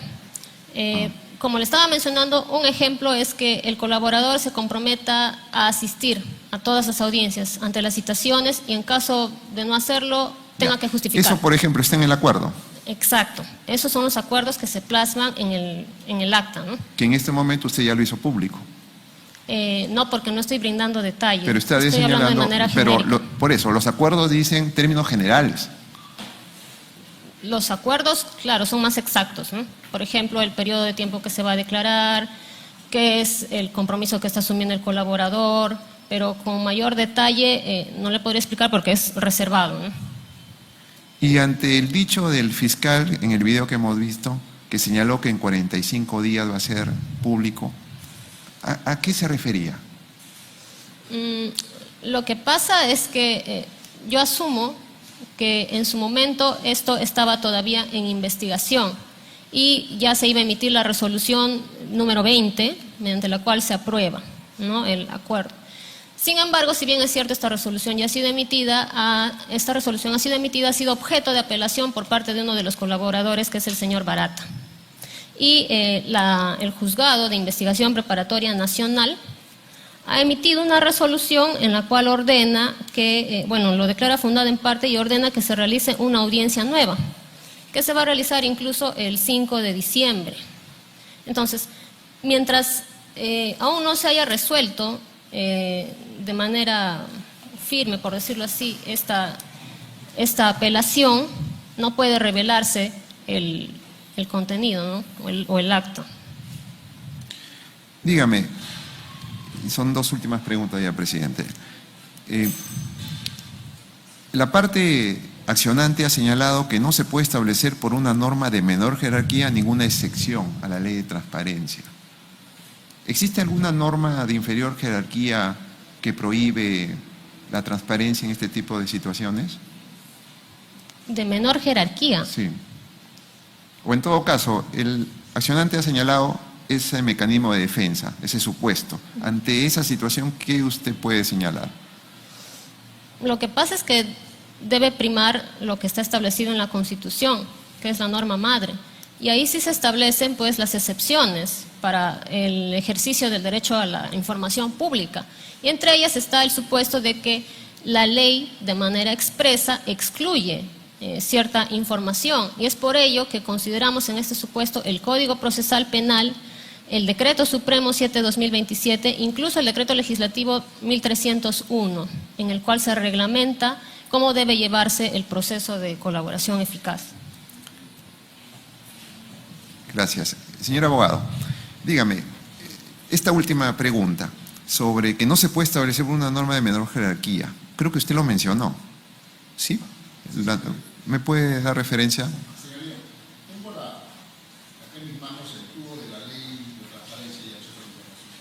B: Como le estaba mencionando, un ejemplo es que el colaborador se comprometa a asistir a todas las audiencias ante las citaciones y en caso de no hacerlo tenga que justificar.
I: Eso, por ejemplo, está en el acuerdo.
B: Exacto, esos son los acuerdos que se plasman en el acta, ¿no?
I: Que en este momento usted ya lo hizo público.
B: No, porque no estoy brindando detalles.
I: Pero está
B: estoy hablando de
I: señalando,
B: manera
I: pero
B: genérica.
I: por eso, los acuerdos dicen términos generales.
B: Los acuerdos, claro, son más exactos, ¿no? Por ejemplo, el periodo de tiempo que se va a declarar, qué es el compromiso que está asumiendo el colaborador, pero con mayor detalle no le podría explicar porque es reservado, ¿no?
I: Y ante el dicho del fiscal en el video que hemos visto, que señaló que en 45 días va a ser público, ¿a qué se refería?
B: Lo que pasa es que yo asumo que en su momento esto estaba todavía en investigación y ya se iba a emitir la resolución número 20, mediante la cual se aprueba, ¿no?, el acuerdo. Sin embargo, si bien es cierto, esta resolución ya ha sido emitida, ha sido objeto de apelación por parte de uno de los colaboradores, que es el señor Barata. Y el Juzgado de Investigación Preparatoria Nacional ha emitido una resolución en la cual ordena que, lo declara fundada en parte y ordena que se realice una audiencia nueva, que se va a realizar incluso el 5 de diciembre. Entonces, mientras aún no se haya resuelto de manera firme, por decirlo así, esta apelación, no puede revelarse el contenido, ¿no? o el acto.
I: Dígame, son dos últimas preguntas ya, presidente. La parte accionante ha señalado que no se puede establecer por una norma de menor jerarquía ninguna excepción a la ley de transparencia. ¿Existe alguna norma de inferior jerarquía que prohíbe la transparencia en este tipo de situaciones?
B: ¿De menor jerarquía?
I: Sí. O en todo caso, el accionante ha señalado ese mecanismo de defensa, ese supuesto. Ante esa situación, ¿qué usted puede señalar?
B: Lo que pasa es que debe primar lo que está establecido en la Constitución, que es la norma madre. Y ahí sí se establecen pues las excepciones para el ejercicio del derecho a la información pública. Y entre ellas está el supuesto de que la ley de manera expresa excluye cierta información. Y es por ello que consideramos en este supuesto el Código Procesal Penal, el Decreto Supremo 7/2027, incluso el Decreto Legislativo 1301, en el cual se reglamenta cómo debe llevarse el proceso de colaboración eficaz.
I: Gracias. Señor abogado, dígame, esta última pregunta sobre que no se puede establecer una norma de menor jerarquía, creo que usted lo mencionó, ¿sí? ¿Me puede dar referencia?
C: Señoría, tengo acá en mis manos el tubo de la ley de transparencia y acceso a la información.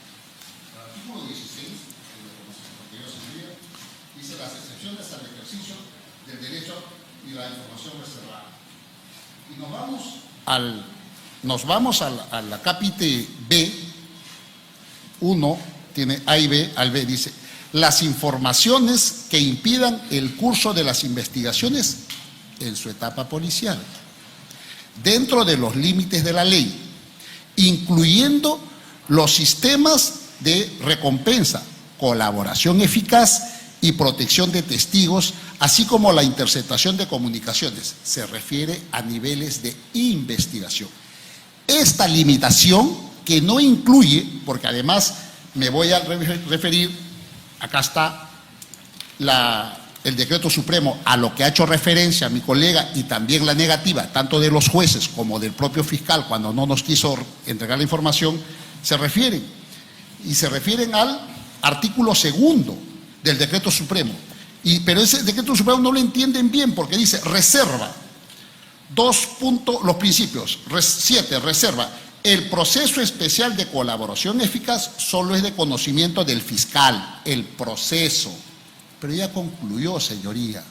C: El artículo 16, de la Constitución, señoría, dice las excepciones al ejercicio del derecho y la información reservada. Y nos vamos a la capite B, 1, tiene A y B, al B dice, las informaciones que impidan el curso de las investigaciones en su etapa policial, dentro de los límites de la ley, incluyendo los sistemas de recompensa, colaboración eficaz y protección de testigos, así como la interceptación de comunicaciones. Se refiere a niveles de investigación. Esta limitación que no incluye, porque además me voy a referir, acá está el Decreto Supremo a lo que ha hecho referencia mi colega y también la negativa, tanto de los jueces como del propio fiscal cuando no nos quiso entregar la información, se refieren al artículo 2 del Decreto Supremo. Pero ese Decreto Supremo no lo entienden bien porque dice reserva, los principios, 7, reserva, el proceso especial de colaboración eficaz solo es de conocimiento del fiscal, el proceso. Pero ya concluyó, señoría,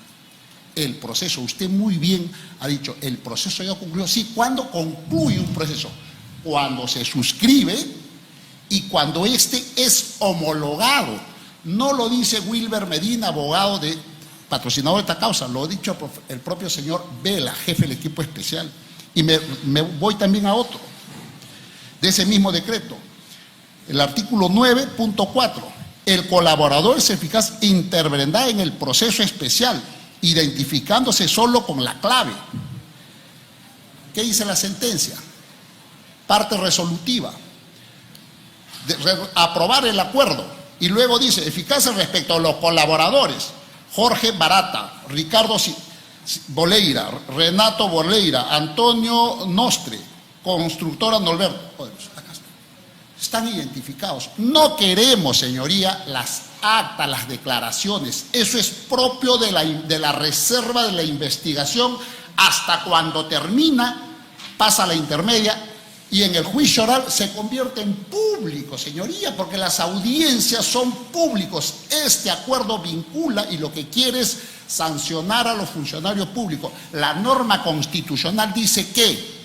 C: el proceso. Usted muy bien ha dicho, el proceso ya concluyó. Sí, ¿cuándo concluye un proceso? Cuando se suscribe y cuando este es homologado. No lo dice Wilber Medina, abogado patrocinador de esta causa, lo ha dicho el propio señor Vela, jefe del equipo especial. Y me voy también a otro, de ese mismo decreto, el artículo 9.4. El colaborador es eficaz e intervendrá en el proceso especial, identificándose solo con la clave. ¿Qué dice la sentencia? Parte resolutiva. Aprobar el acuerdo. Y luego dice, eficacia respecto a los colaboradores. Jorge Barata, Ricardo Boleira, Renato Boleira, Antonio Nostre, Constructora Norberto. Están identificados. No queremos, señoría, las actas, las declaraciones. Eso es propio de la reserva de la investigación hasta cuando termina, pasa a la intermedia y en el juicio oral se convierte en público, señoría, porque las audiencias son públicos. Este acuerdo vincula y lo que quiere es sancionar a los funcionarios públicos. La norma constitucional dice que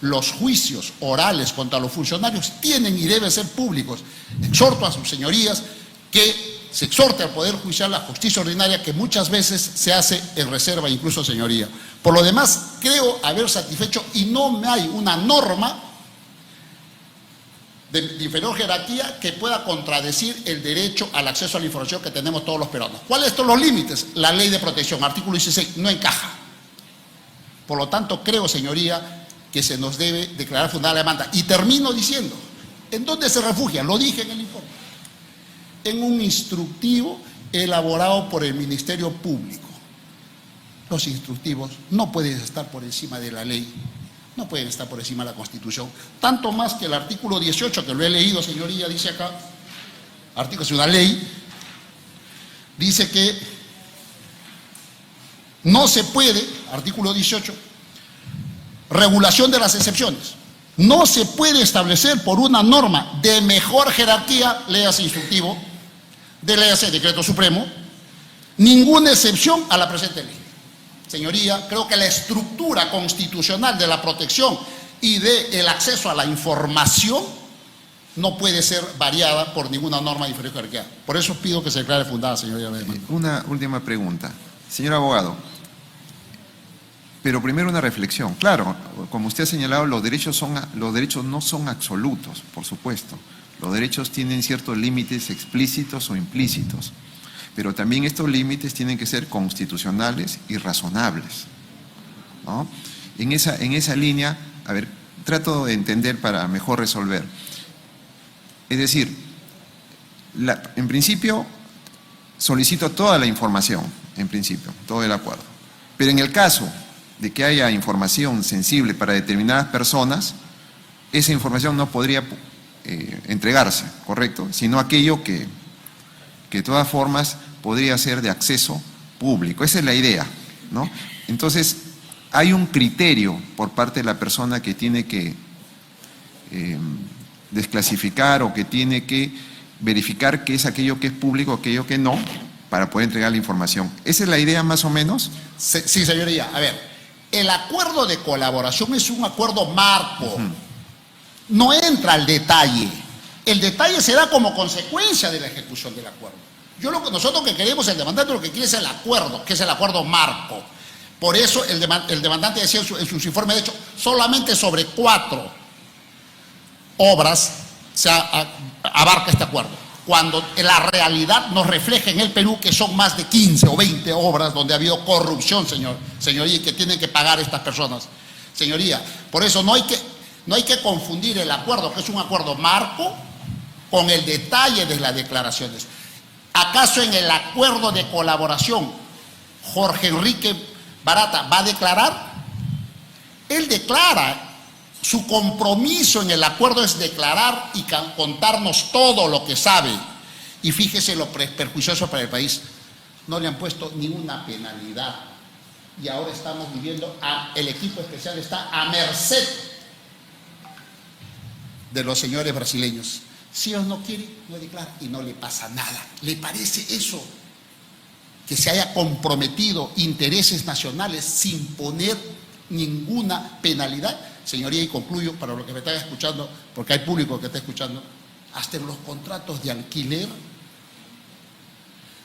C: los juicios orales contra los funcionarios tienen y deben ser públicos. Exhorto a sus señorías que se exhorte al Poder Judicial, la justicia ordinaria, que muchas veces se hace en reserva, incluso, señoría. Por lo demás, creo haber satisfecho y no hay una norma de inferior jerarquía que pueda contradecir el derecho al acceso a la información que tenemos todos los peruanos. ¿Cuáles son los límites? La ley de protección, artículo 16, no encaja. Por lo tanto, creo, señoría, que se nos debe declarar fundada la demanda. Y termino diciendo, ¿en dónde se refugia? Lo dije en el informe. En un instructivo elaborado por el Ministerio Público. Los instructivos no pueden estar por encima de la ley, no pueden estar por encima de la Constitución. Tanto más que el artículo 18, que lo he leído, señoría, dice acá, artículo es una ley, dice que no se puede, artículo 18, regulación de las excepciones. No se puede establecer por una norma de mejor jerarquía, léase instructivo, léase decreto supremo, ninguna excepción a la presente ley. Señoría, creo que la estructura constitucional de la protección y del acceso a la información no puede ser variada por ninguna norma de inferior jerarquía. Por eso pido que se declare fundada, señoría.
I: Una última pregunta. Señor abogado, pero primero una reflexión. Claro, como usted ha señalado, los derechos no son absolutos, por supuesto. Los derechos tienen ciertos límites explícitos o implícitos. Pero también estos límites tienen que ser constitucionales y razonables, ¿no? En esa línea, a ver, trato de entender para mejor resolver. Es decir, en principio solicito toda la información, en principio, todo el acuerdo. Pero en el caso de que haya información sensible para determinadas personas, esa información no podría entregarse, ¿correcto? Sino aquello que de todas formas podría ser de acceso público. Esa es la idea, ¿no? Entonces, hay un criterio por parte de la persona que tiene que desclasificar o que tiene que verificar qué es aquello que es público, aquello que no, para poder entregar la información. ¿Esa es la idea más o menos?
C: Sí, señoría. A ver, el acuerdo de colaboración es un acuerdo marco. No entra al detalle. El detalle se da como consecuencia de la ejecución del acuerdo. Nosotros que queremos, el demandante lo que quiere es el acuerdo, que es el acuerdo marco. Por eso el demandante decía en sus informes, de hecho, solamente sobre 4 obras se abarca este acuerdo. Cuando la realidad nos refleja en el Perú que son más de 15 o 20 obras donde ha habido corrupción, señoría, y que tienen que pagar estas personas. Señoría, por eso no hay que confundir el acuerdo, que es un acuerdo marco, con el detalle de las declaraciones. ¿Acaso en el acuerdo de colaboración Jorge Enrique Barata va a declarar? Él declara, su compromiso en el acuerdo es declarar y contarnos todo lo que sabe. Y fíjese lo perjuicioso para el país, no le han puesto ninguna penalidad. Y ahora estamos viviendo, el equipo especial está a merced de los señores brasileños. Si ellos no quieren, no declaran y no le pasa nada. ¿Le parece eso? Que se haya comprometido intereses nacionales sin poner ninguna penalidad. Señoría, y concluyo para los que me están escuchando, porque hay público que está escuchando, hasta en los contratos de alquiler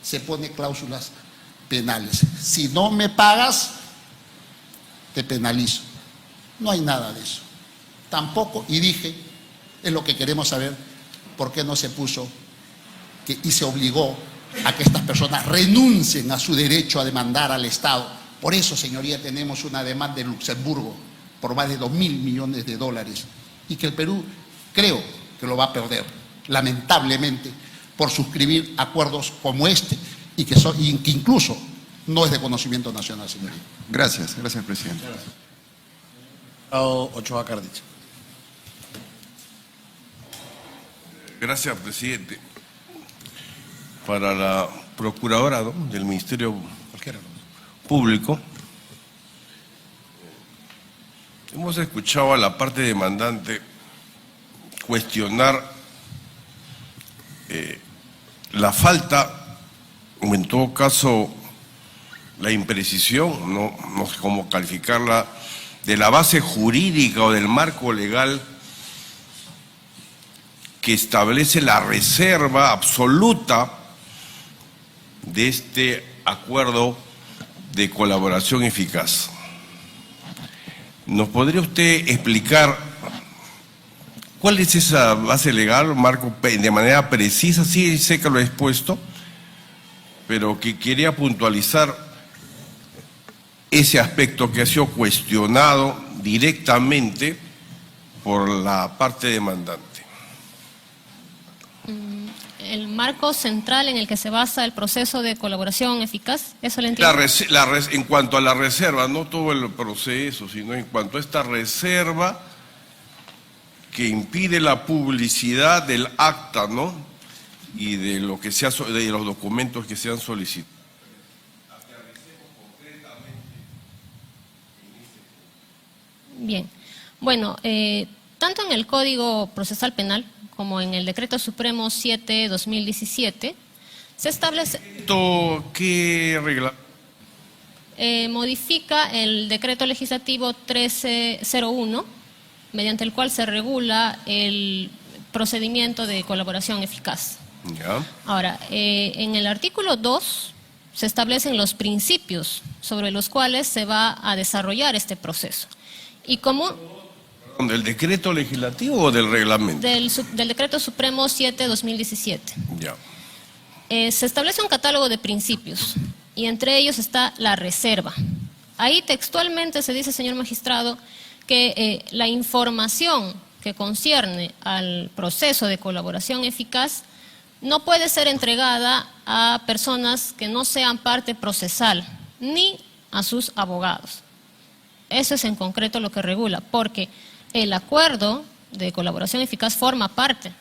C: se pone cláusulas penales. Si no me pagas, te penalizo. No hay nada de eso. Tampoco, y dije, es lo que queremos saber, ¿por qué no se puso y se obligó a que estas personas renuncien a su derecho a demandar al Estado? Por eso, señoría, tenemos una demanda en Luxemburgo por más de $2.000 millones y que el Perú creo que lo va a perder, lamentablemente, por suscribir acuerdos como este y que incluso no es de conocimiento nacional, señoría.
I: Gracias, presidente.
A: Ochoa Cardich.
D: Gracias, presidente. Para la procuradora, ¿no?, del Ministerio Público, hemos escuchado a la parte demandante cuestionar la falta, o en todo caso la imprecisión, no sé cómo calificarla, de la base jurídica o del marco legal que establece la reserva absoluta de este acuerdo de colaboración eficaz. ¿Nos podría usted explicar ¿Cuál es esa base legal, Marco, de manera precisa? Sí, sé que lo he expuesto, pero que quería puntualizar ese aspecto que ha sido cuestionado directamente por la parte demandante.
B: El marco central en el que se basa el proceso de colaboración eficaz, ¿eso le entiendo?
D: En cuanto a la reserva, no todo el proceso, sino en cuanto a esta reserva que impide la publicidad del acta, ¿no? Y de lo que de los documentos que se han solicitado.
B: Bien. Bueno, tanto en el Código Procesal Penal como en el Decreto Supremo 7/2017 se establece...
D: ¿Qué regla?
B: Modifica el Decreto Legislativo 1301, mediante el cual se regula el procedimiento de colaboración eficaz.
D: Ya.
B: Ahora, en el artículo 2 se establecen los principios sobre los cuales se va a desarrollar este proceso. Y como...
D: ¿Del decreto legislativo o del reglamento?
B: Del Decreto Supremo 7/2017.
D: Ya.
B: Se establece un catálogo de principios y entre ellos está la reserva. Ahí textualmente se dice, señor magistrado, que la información que concierne al proceso de colaboración eficaz no puede ser entregada a personas que no sean parte procesal, ni a sus abogados. Eso es en concreto lo que regula, porque el acuerdo de colaboración eficaz forma parte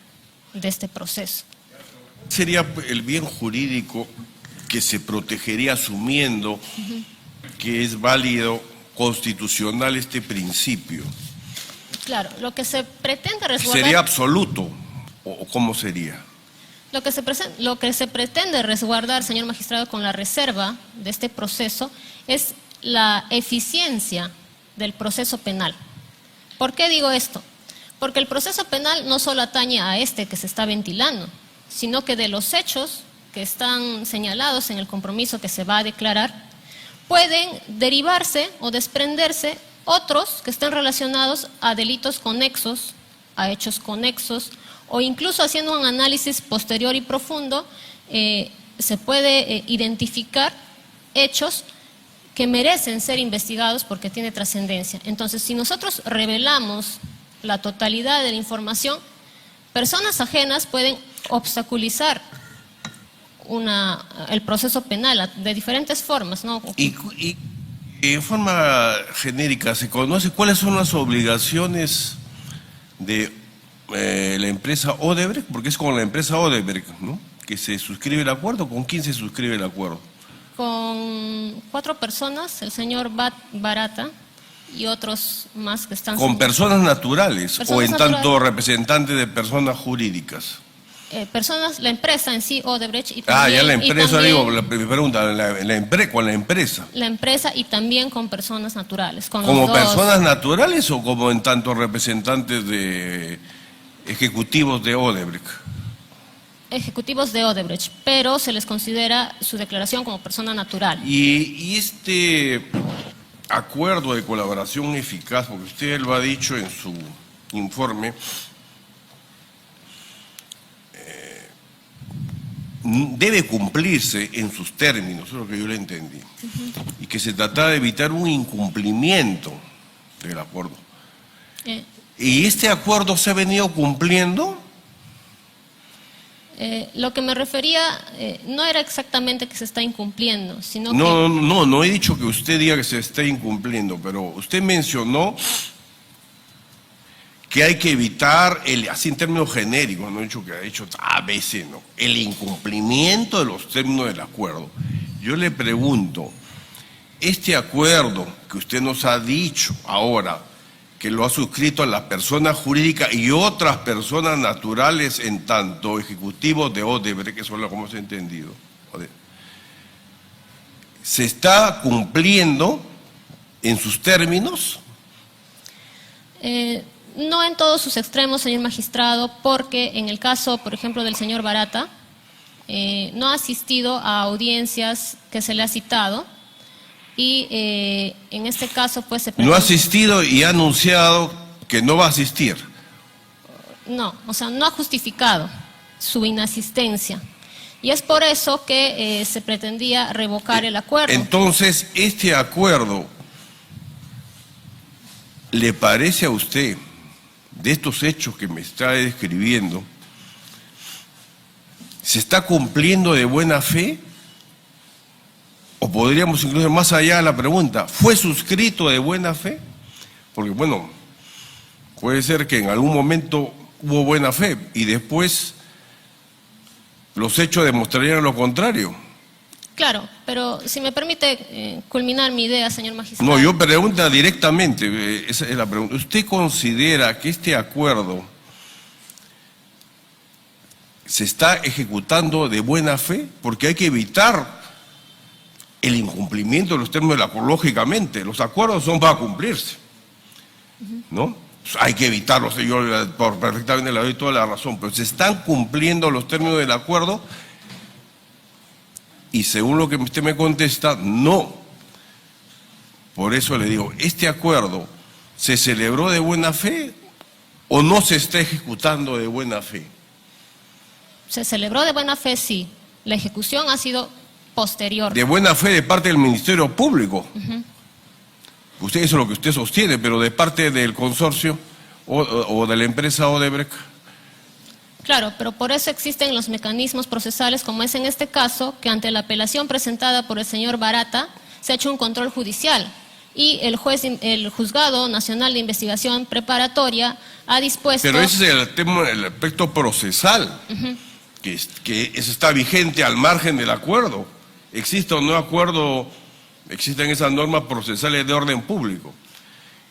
B: de este proceso.
D: ¿Sería el bien jurídico que se protegería asumiendo que es válido constitucional este principio?
B: Claro, lo que se pretende resguardar...
D: ¿Sería absoluto o cómo sería?
B: Lo que se pretende resguardar, señor magistrado, con la reserva de este proceso es la eficiencia del proceso penal. ¿Por qué digo esto? Porque el proceso penal no solo atañe a este que se está ventilando, sino que de los hechos que están señalados en el compromiso que se va a declarar, pueden derivarse o desprenderse otros que estén relacionados a delitos conexos, a hechos conexos, o incluso haciendo un análisis posterior y profundo, se puede identificar hechos que merecen ser investigados porque tiene trascendencia. Entonces, si nosotros revelamos la totalidad de la información, personas ajenas pueden obstaculizar el proceso penal de diferentes formas, ¿no?
D: Y en forma genérica, ¿se conoce cuáles son las obligaciones de la empresa Odebrecht? Porque es con la empresa Odebrecht, ¿no?, que se suscribe el acuerdo. ¿Con quién se suscribe el acuerdo?
B: Con 4 personas, el señor Barata y otros más que están...
D: ¿Con personas naturales o en
B: naturales,
D: tanto representantes de personas jurídicas?
B: La empresa en sí, Odebrecht, y también...
D: Ya la empresa, digo, mi pregunta, con la empresa.
B: La empresa y también con personas naturales.
D: ¿Como personas naturales o como en tanto representantes de ejecutivos de Odebrecht?
B: Ejecutivos de Odebrecht, pero se les considera su declaración como persona natural.
D: Y este acuerdo de colaboración eficaz, porque usted lo ha dicho en su informe, debe cumplirse en sus términos, eso es lo que yo le entendí, y que se trata de evitar un incumplimiento del acuerdo. ¿Y este acuerdo se ha venido cumpliendo?
B: Lo que me refería no era exactamente que se está incumpliendo, sino
D: No he dicho que usted diga que se está incumpliendo, pero usted mencionó que hay que evitar, así en términos genéricos, no he dicho que ha hecho a veces, no, el incumplimiento de los términos del acuerdo. Yo le pregunto, este acuerdo que usted nos ha dicho ahora, que lo ha suscrito a las personas jurídicas y otras personas naturales en tanto ejecutivos de Odebrecht, que eso es lo que hemos entendido, ¿se está cumpliendo en sus términos?
B: No en todos sus extremos, señor magistrado, porque en el caso, por ejemplo, del señor Barata, no ha asistido a audiencias que se le ha citado, y en este caso pues se...
D: No ha asistido y ha anunciado que no va a asistir.
B: No, o sea, no ha justificado su inasistencia. Y es por eso que se pretendía revocar el acuerdo.
D: Entonces, ¿este acuerdo le parece a usted, de estos hechos que me está describiendo, se está cumpliendo de buena fe? O podríamos incluso más allá de la pregunta, ¿fue suscrito de buena fe? Porque bueno, puede ser que en algún momento hubo buena fe y después los hechos demostrarían lo contrario.
B: Claro, pero si me permite culminar mi idea, señor magistrado.
D: No, yo pregunto directamente, esa es la pregunta. ¿Usted considera que este acuerdo se está ejecutando de buena fe? Porque hay que evitar el incumplimiento de los términos de la acuerdo. Lógicamente, los acuerdos son para cumplirse, ¿no? Hay que evitarlos, yo perfectamente le doy toda la razón, pero se están cumpliendo los términos del acuerdo y según lo que usted me contesta, no. Por eso le digo, ¿este acuerdo se celebró de buena fe o no se está ejecutando de buena fe?
B: Se celebró de buena fe, sí. La ejecución ha sido posterior.
D: De buena fe de parte del Ministerio Público. Usted, eso es lo que usted sostiene, pero de parte del consorcio o de la empresa Odebrecht.
B: Claro, pero por eso existen los mecanismos procesales, como es en este caso, que ante la apelación presentada por el señor Barata, se ha hecho un control judicial y el Juzgado Nacional de Investigación Preparatoria ha dispuesto...
D: Pero ese es el tema, el aspecto procesal, que eso está vigente al margen del acuerdo. ¿Existe o no acuerdo? Existen esas normas procesales de orden público.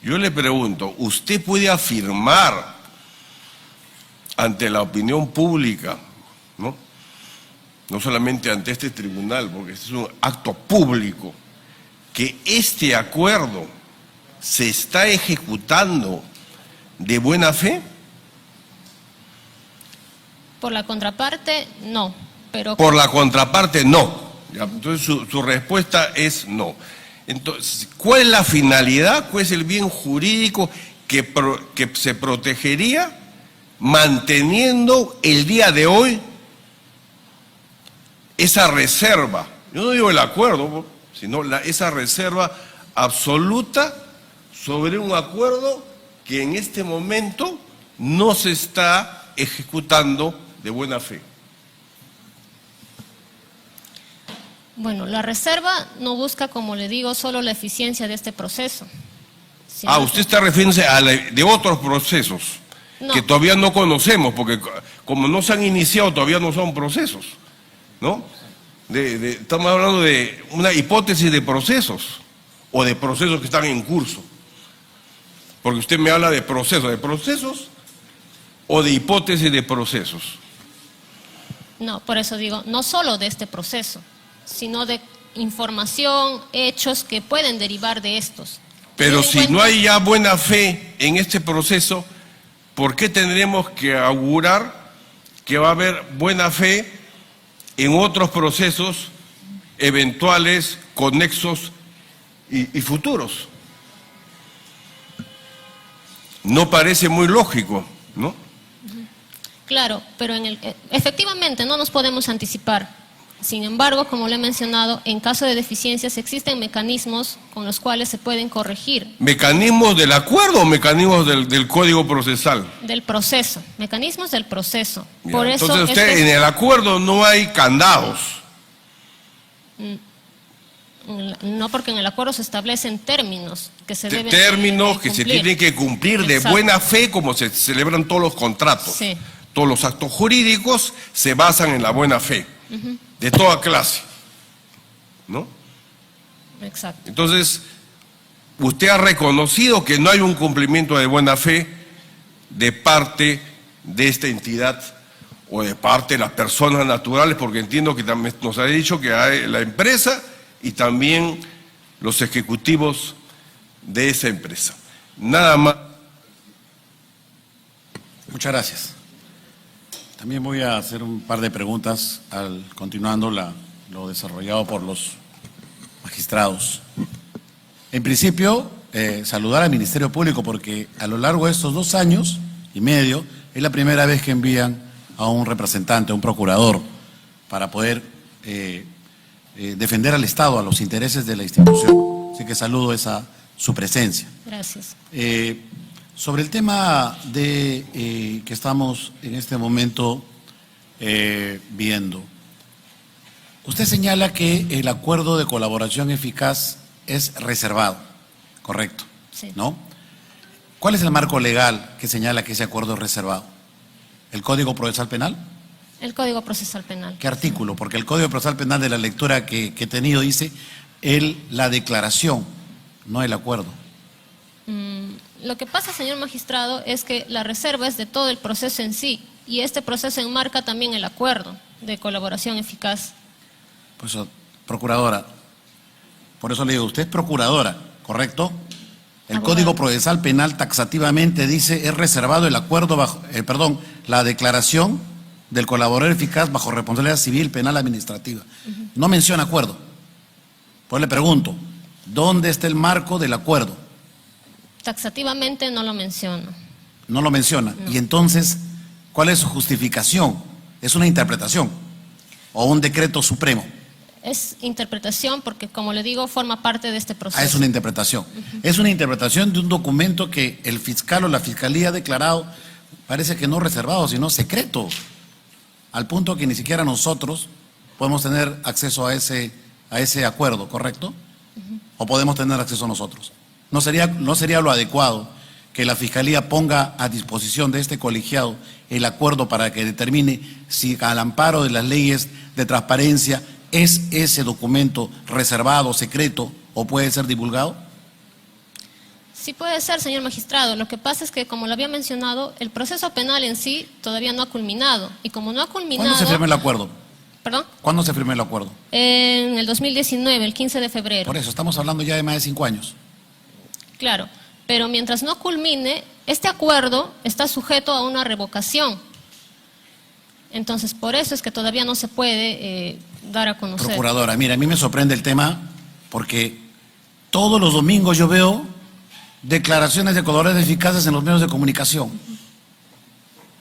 D: Yo le pregunto, ¿usted puede afirmar ante la opinión pública, no solamente ante este tribunal, porque este es un acto público, que este acuerdo se está ejecutando de buena fe?
B: Por la contraparte, no. Pero...
D: Por la contraparte, no. Entonces su respuesta es no. Entonces, ¿cuál es la finalidad? ¿Cuál es el bien jurídico que se protegería manteniendo el día de hoy esa reserva? Yo no digo el acuerdo, sino esa reserva absoluta sobre un acuerdo que en este momento no se está ejecutando de buena fe.
B: Bueno, la reserva no busca, como le digo, solo la eficiencia de este proceso.
D: Usted está refiriéndose a de otros procesos que todavía no conocemos, porque como no se han iniciado, todavía no son procesos, ¿no? Estamos hablando de una hipótesis de procesos, o de procesos que están en curso. Porque usted me habla de procesos, o de hipótesis de procesos.
B: No, por eso digo, no solo de este proceso, sino de información, hechos que pueden derivar de estos.
D: Pero si no hay ya buena fe en este proceso, ¿por qué tendremos que augurar que va a haber buena fe en otros procesos eventuales, conexos y futuros? No parece muy lógico, ¿no?
B: Claro, pero efectivamente no nos podemos anticipar. Sin embargo, como le he mencionado, en caso de deficiencias existen mecanismos con los cuales se pueden corregir.
D: ¿Mecanismos del acuerdo o mecanismos del Código Procesal?
B: Del proceso, mecanismos del proceso.
D: Ya,
B: por eso
D: entonces usted, en el acuerdo no hay candados.
B: No, porque en el acuerdo se establecen términos que se deben
D: Términos que se tienen que cumplir de buena fe, como se celebran todos los contratos.
B: Sí.
D: Todos los actos jurídicos se basan en la buena fe. De toda clase, ¿no?
B: Exacto.
D: Entonces, usted ha reconocido que no hay un cumplimiento de buena fe de parte de esta entidad o de parte de las personas naturales, porque entiendo que también nos ha dicho que hay la empresa y también los ejecutivos de esa empresa. Nada más.
A: Muchas gracias. También voy a hacer un par de preguntas continuando lo desarrollado por los magistrados. En principio, saludar al Ministerio Público porque a lo largo de estos 2 años y medio es la primera vez que envían a un representante, a un procurador, para poder defender al Estado, a los intereses de la institución. Así que saludo su presencia.
B: Gracias.
A: Sobre el tema que estamos en este momento viendo, usted señala que el acuerdo de colaboración eficaz es reservado, ¿correcto?
B: Sí.
A: ¿No? ¿Cuál es el marco legal que señala que ese acuerdo es reservado? ¿El Código Procesal Penal?
B: El Código Procesal Penal.
A: ¿Qué artículo? Porque el Código Procesal Penal, de la lectura que he tenido, dice la declaración, no el acuerdo.
B: Lo que pasa, señor magistrado, es que la reserva es de todo el proceso en sí, y este proceso enmarca también el acuerdo de colaboración eficaz.
A: Pues, procuradora, por eso le digo, usted es procuradora, ¿correcto? El
B: Abogado.
A: Código Procesal Penal taxativamente dice, es reservado el acuerdo la declaración del colaborador eficaz bajo responsabilidad civil, penal, administrativa. No menciona acuerdo. Pues le pregunto, ¿dónde está el marco del acuerdo?
B: Taxativamente no lo menciono.
A: No lo menciona.
B: No.
A: Y entonces, ¿cuál es su justificación? ¿Es una interpretación o un decreto supremo?
B: Es interpretación porque, como le digo, forma parte de este proceso.
A: Es una interpretación. Es una interpretación de un documento que el fiscal o la fiscalía ha declarado, parece que no reservado, sino secreto, al punto que ni siquiera nosotros podemos tener acceso a ese acuerdo, ¿correcto? ¿O podemos tener acceso nosotros? ¿No sería lo adecuado que la fiscalía ponga a disposición de este colegiado el acuerdo para que determine si al amparo de las leyes de transparencia es ese documento reservado, secreto o puede ser divulgado?
B: Sí puede ser, señor magistrado. Lo que pasa es que, como lo había mencionado, el proceso penal en sí todavía no ha culminado. Y como no ha culminado...
A: ¿Cuándo se firmó el acuerdo?
B: ¿Perdón?
A: ¿Cuándo se firmó el acuerdo?
B: En el 2019, el 15 de febrero.
A: Por eso, estamos hablando ya de más de 5 años.
B: Claro, pero mientras no culmine, este acuerdo está sujeto a una revocación. Entonces, por eso es que todavía no se puede dar a conocer.
A: Procuradora, mira, a mí me sorprende el tema porque todos los domingos yo veo declaraciones de colaboradores eficaces en los medios de comunicación.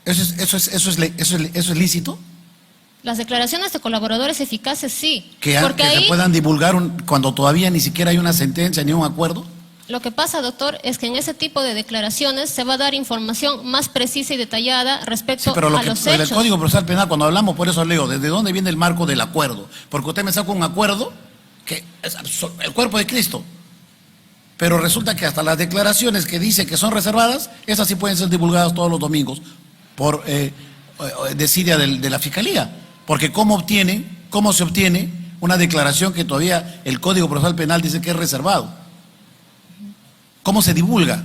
A: ¿Eso es lícito?
B: Las declaraciones de colaboradores eficaces sí.
A: Que
B: porque ahí,
A: se puedan divulgar cuando todavía ni siquiera hay una sentencia ni un acuerdo.
B: lo que pasa, doctor, es que en ese tipo de declaraciones se va a dar información más precisa y detallada respecto
A: pero
B: a los hechos.
A: El Código Procesal Penal, cuando hablamos, por eso leo, ¿desde dónde viene el marco del acuerdo? Porque usted me saca un acuerdo que es el cuerpo de Cristo. Pero resulta que hasta las declaraciones que dice que son reservadas, esas sí pueden ser divulgadas todos los domingos por desidia de la Fiscalía. Porque ¿cómo se obtiene una declaración que todavía el Código Procesal Penal dice que es reservado? ¿Cómo se divulga?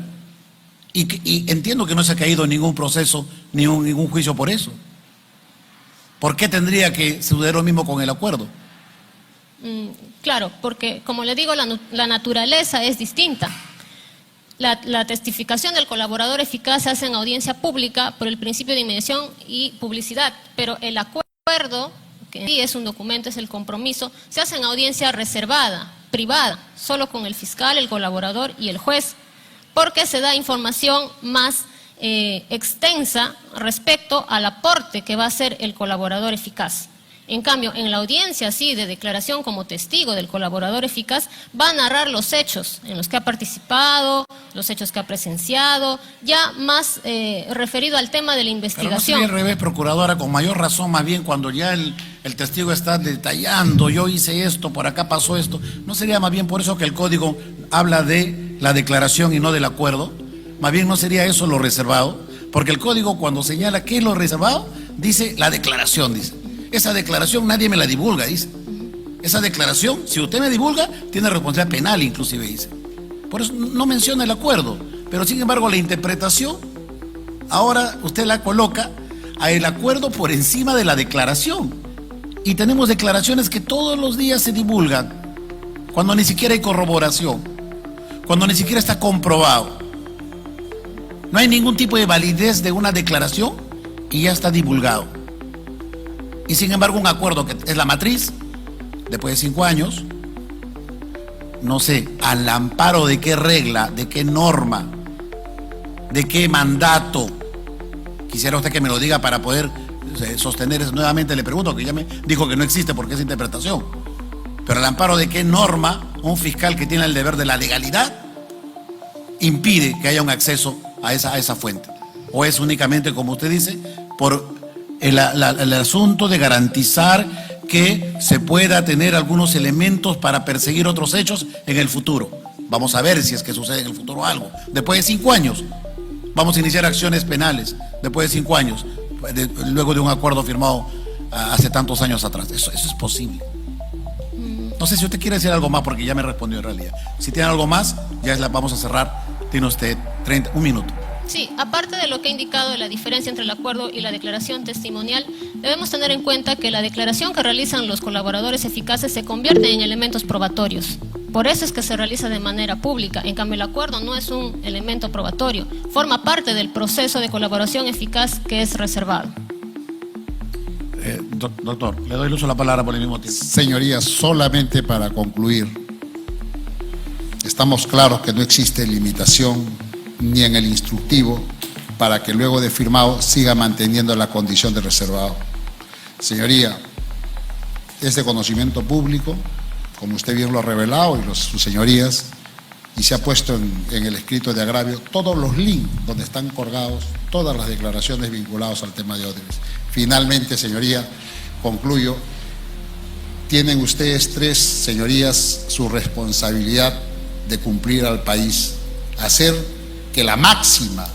A: Y entiendo que no se ha caído ningún proceso, ningún juicio por eso. ¿Por qué tendría que suceder lo mismo con el acuerdo?
B: Claro, porque como le digo, la naturaleza es distinta. La testificación del colaborador eficaz se hace en audiencia pública por el principio de inmediación y publicidad, pero el acuerdo, que sí es un documento, es el compromiso, se hace en audiencia reservada, privada, solo con el fiscal, el colaborador y el juez, porque se da información más extensa respecto al aporte que va a hacer el colaborador eficaz. En cambio, en la audiencia, sí, de declaración como testigo del colaborador eficaz, va a narrar los hechos en los que ha participado, los hechos que ha presenciado, ya más referido al tema de la investigación.
A: Pero no sería al revés, procuradora, con mayor razón, más bien cuando ya el testigo está detallando, yo hice esto, por acá pasó esto, ¿no sería más bien por eso que el código habla de la declaración y no del acuerdo? Más bien no sería eso lo reservado, porque el código cuando señala qué es lo reservado, dice la declaración, dice. Esa declaración nadie me la divulga, dice. Esa declaración, si usted me divulga, tiene responsabilidad penal inclusive, dice. Por eso no menciona el acuerdo, pero sin embargo la interpretación, ahora usted la coloca a el acuerdo por encima de la declaración. Y tenemos declaraciones que todos los días se divulgan, cuando ni siquiera hay corroboración, cuando ni siquiera está comprobado. No hay ningún tipo de validez de una declaración y ya está divulgado. Y sin embargo un acuerdo que es la matriz, después de 5 años, no sé, al amparo de qué regla, de qué norma, de qué mandato, Quisiera usted que me lo diga para poder sostener eso. Nuevamente le pregunto, que ya me dijo que no existe porque es interpretación. Pero al amparo de qué norma un fiscal que tiene el deber de la legalidad impide que haya un acceso a esa fuente. O es únicamente, como usted dice, por el asunto de garantizar que se pueda tener algunos elementos para perseguir otros hechos en el futuro. Vamos a ver si es que sucede en el futuro algo. Después de 5 años, vamos a iniciar acciones penales. Después de 5 años, luego de un acuerdo firmado hace tantos años atrás. Eso es posible. No sé si usted quiere decir algo más, porque ya me respondió en realidad. Si tiene algo más, ya vamos a cerrar. Tiene usted un minuto.
B: Sí, aparte de lo que he indicado de la diferencia entre el acuerdo y la declaración testimonial, debemos tener en cuenta que la declaración que realizan los colaboradores eficaces se convierte en elementos probatorios. Por eso es que se realiza de manera pública. En cambio, el acuerdo no es un elemento probatorio, forma parte del proceso de colaboración eficaz que es reservado.
A: Doctor, le doy el uso de la palabra por el mismo tiempo.
C: Señorías, solamente para concluir, estamos claros que no existe limitación ni en el instructivo para que luego de firmado siga manteniendo la condición de reservado. Señoría, es de conocimiento público, como usted bien lo ha revelado y sus señorías, y se ha puesto en el escrito de agravio todos los links donde están colgados todas las declaraciones vinculadas al tema de Odebrecht. Finalmente, señoría, concluyo, tienen ustedes 3, señorías, su responsabilidad de cumplir al país, hacer que la máxima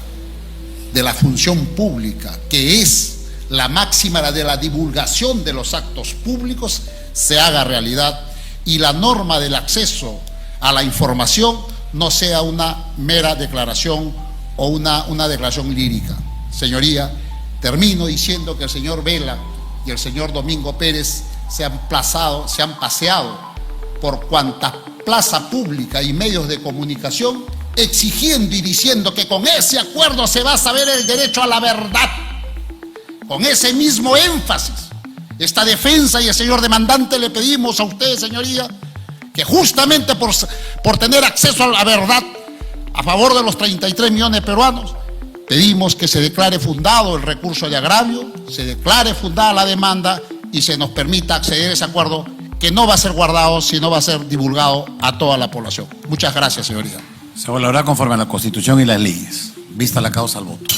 C: de la función pública, que es la máxima de la divulgación de los actos públicos, se haga realidad y la norma del acceso a la información no sea una mera declaración o una declaración lírica. Señoría, termino diciendo que el señor Vela y el señor Domingo Pérez se han paseado por cuanta plaza pública y medios de comunicación exigiendo y diciendo que con ese acuerdo se va a saber el derecho a la verdad. Con ese mismo énfasis, esta defensa y el señor demandante le pedimos a ustedes, señoría, que justamente por tener acceso a la verdad a favor de los 33 millones de peruanos, pedimos que se declare fundado el recurso de agravio, se declare fundada la demanda y se nos permita acceder a ese acuerdo que no va a ser guardado, sino va a ser divulgado a toda la población. Muchas gracias, señoría.
A: Se valorará conforme a la Constitución y las leyes. Vista la causa al voto.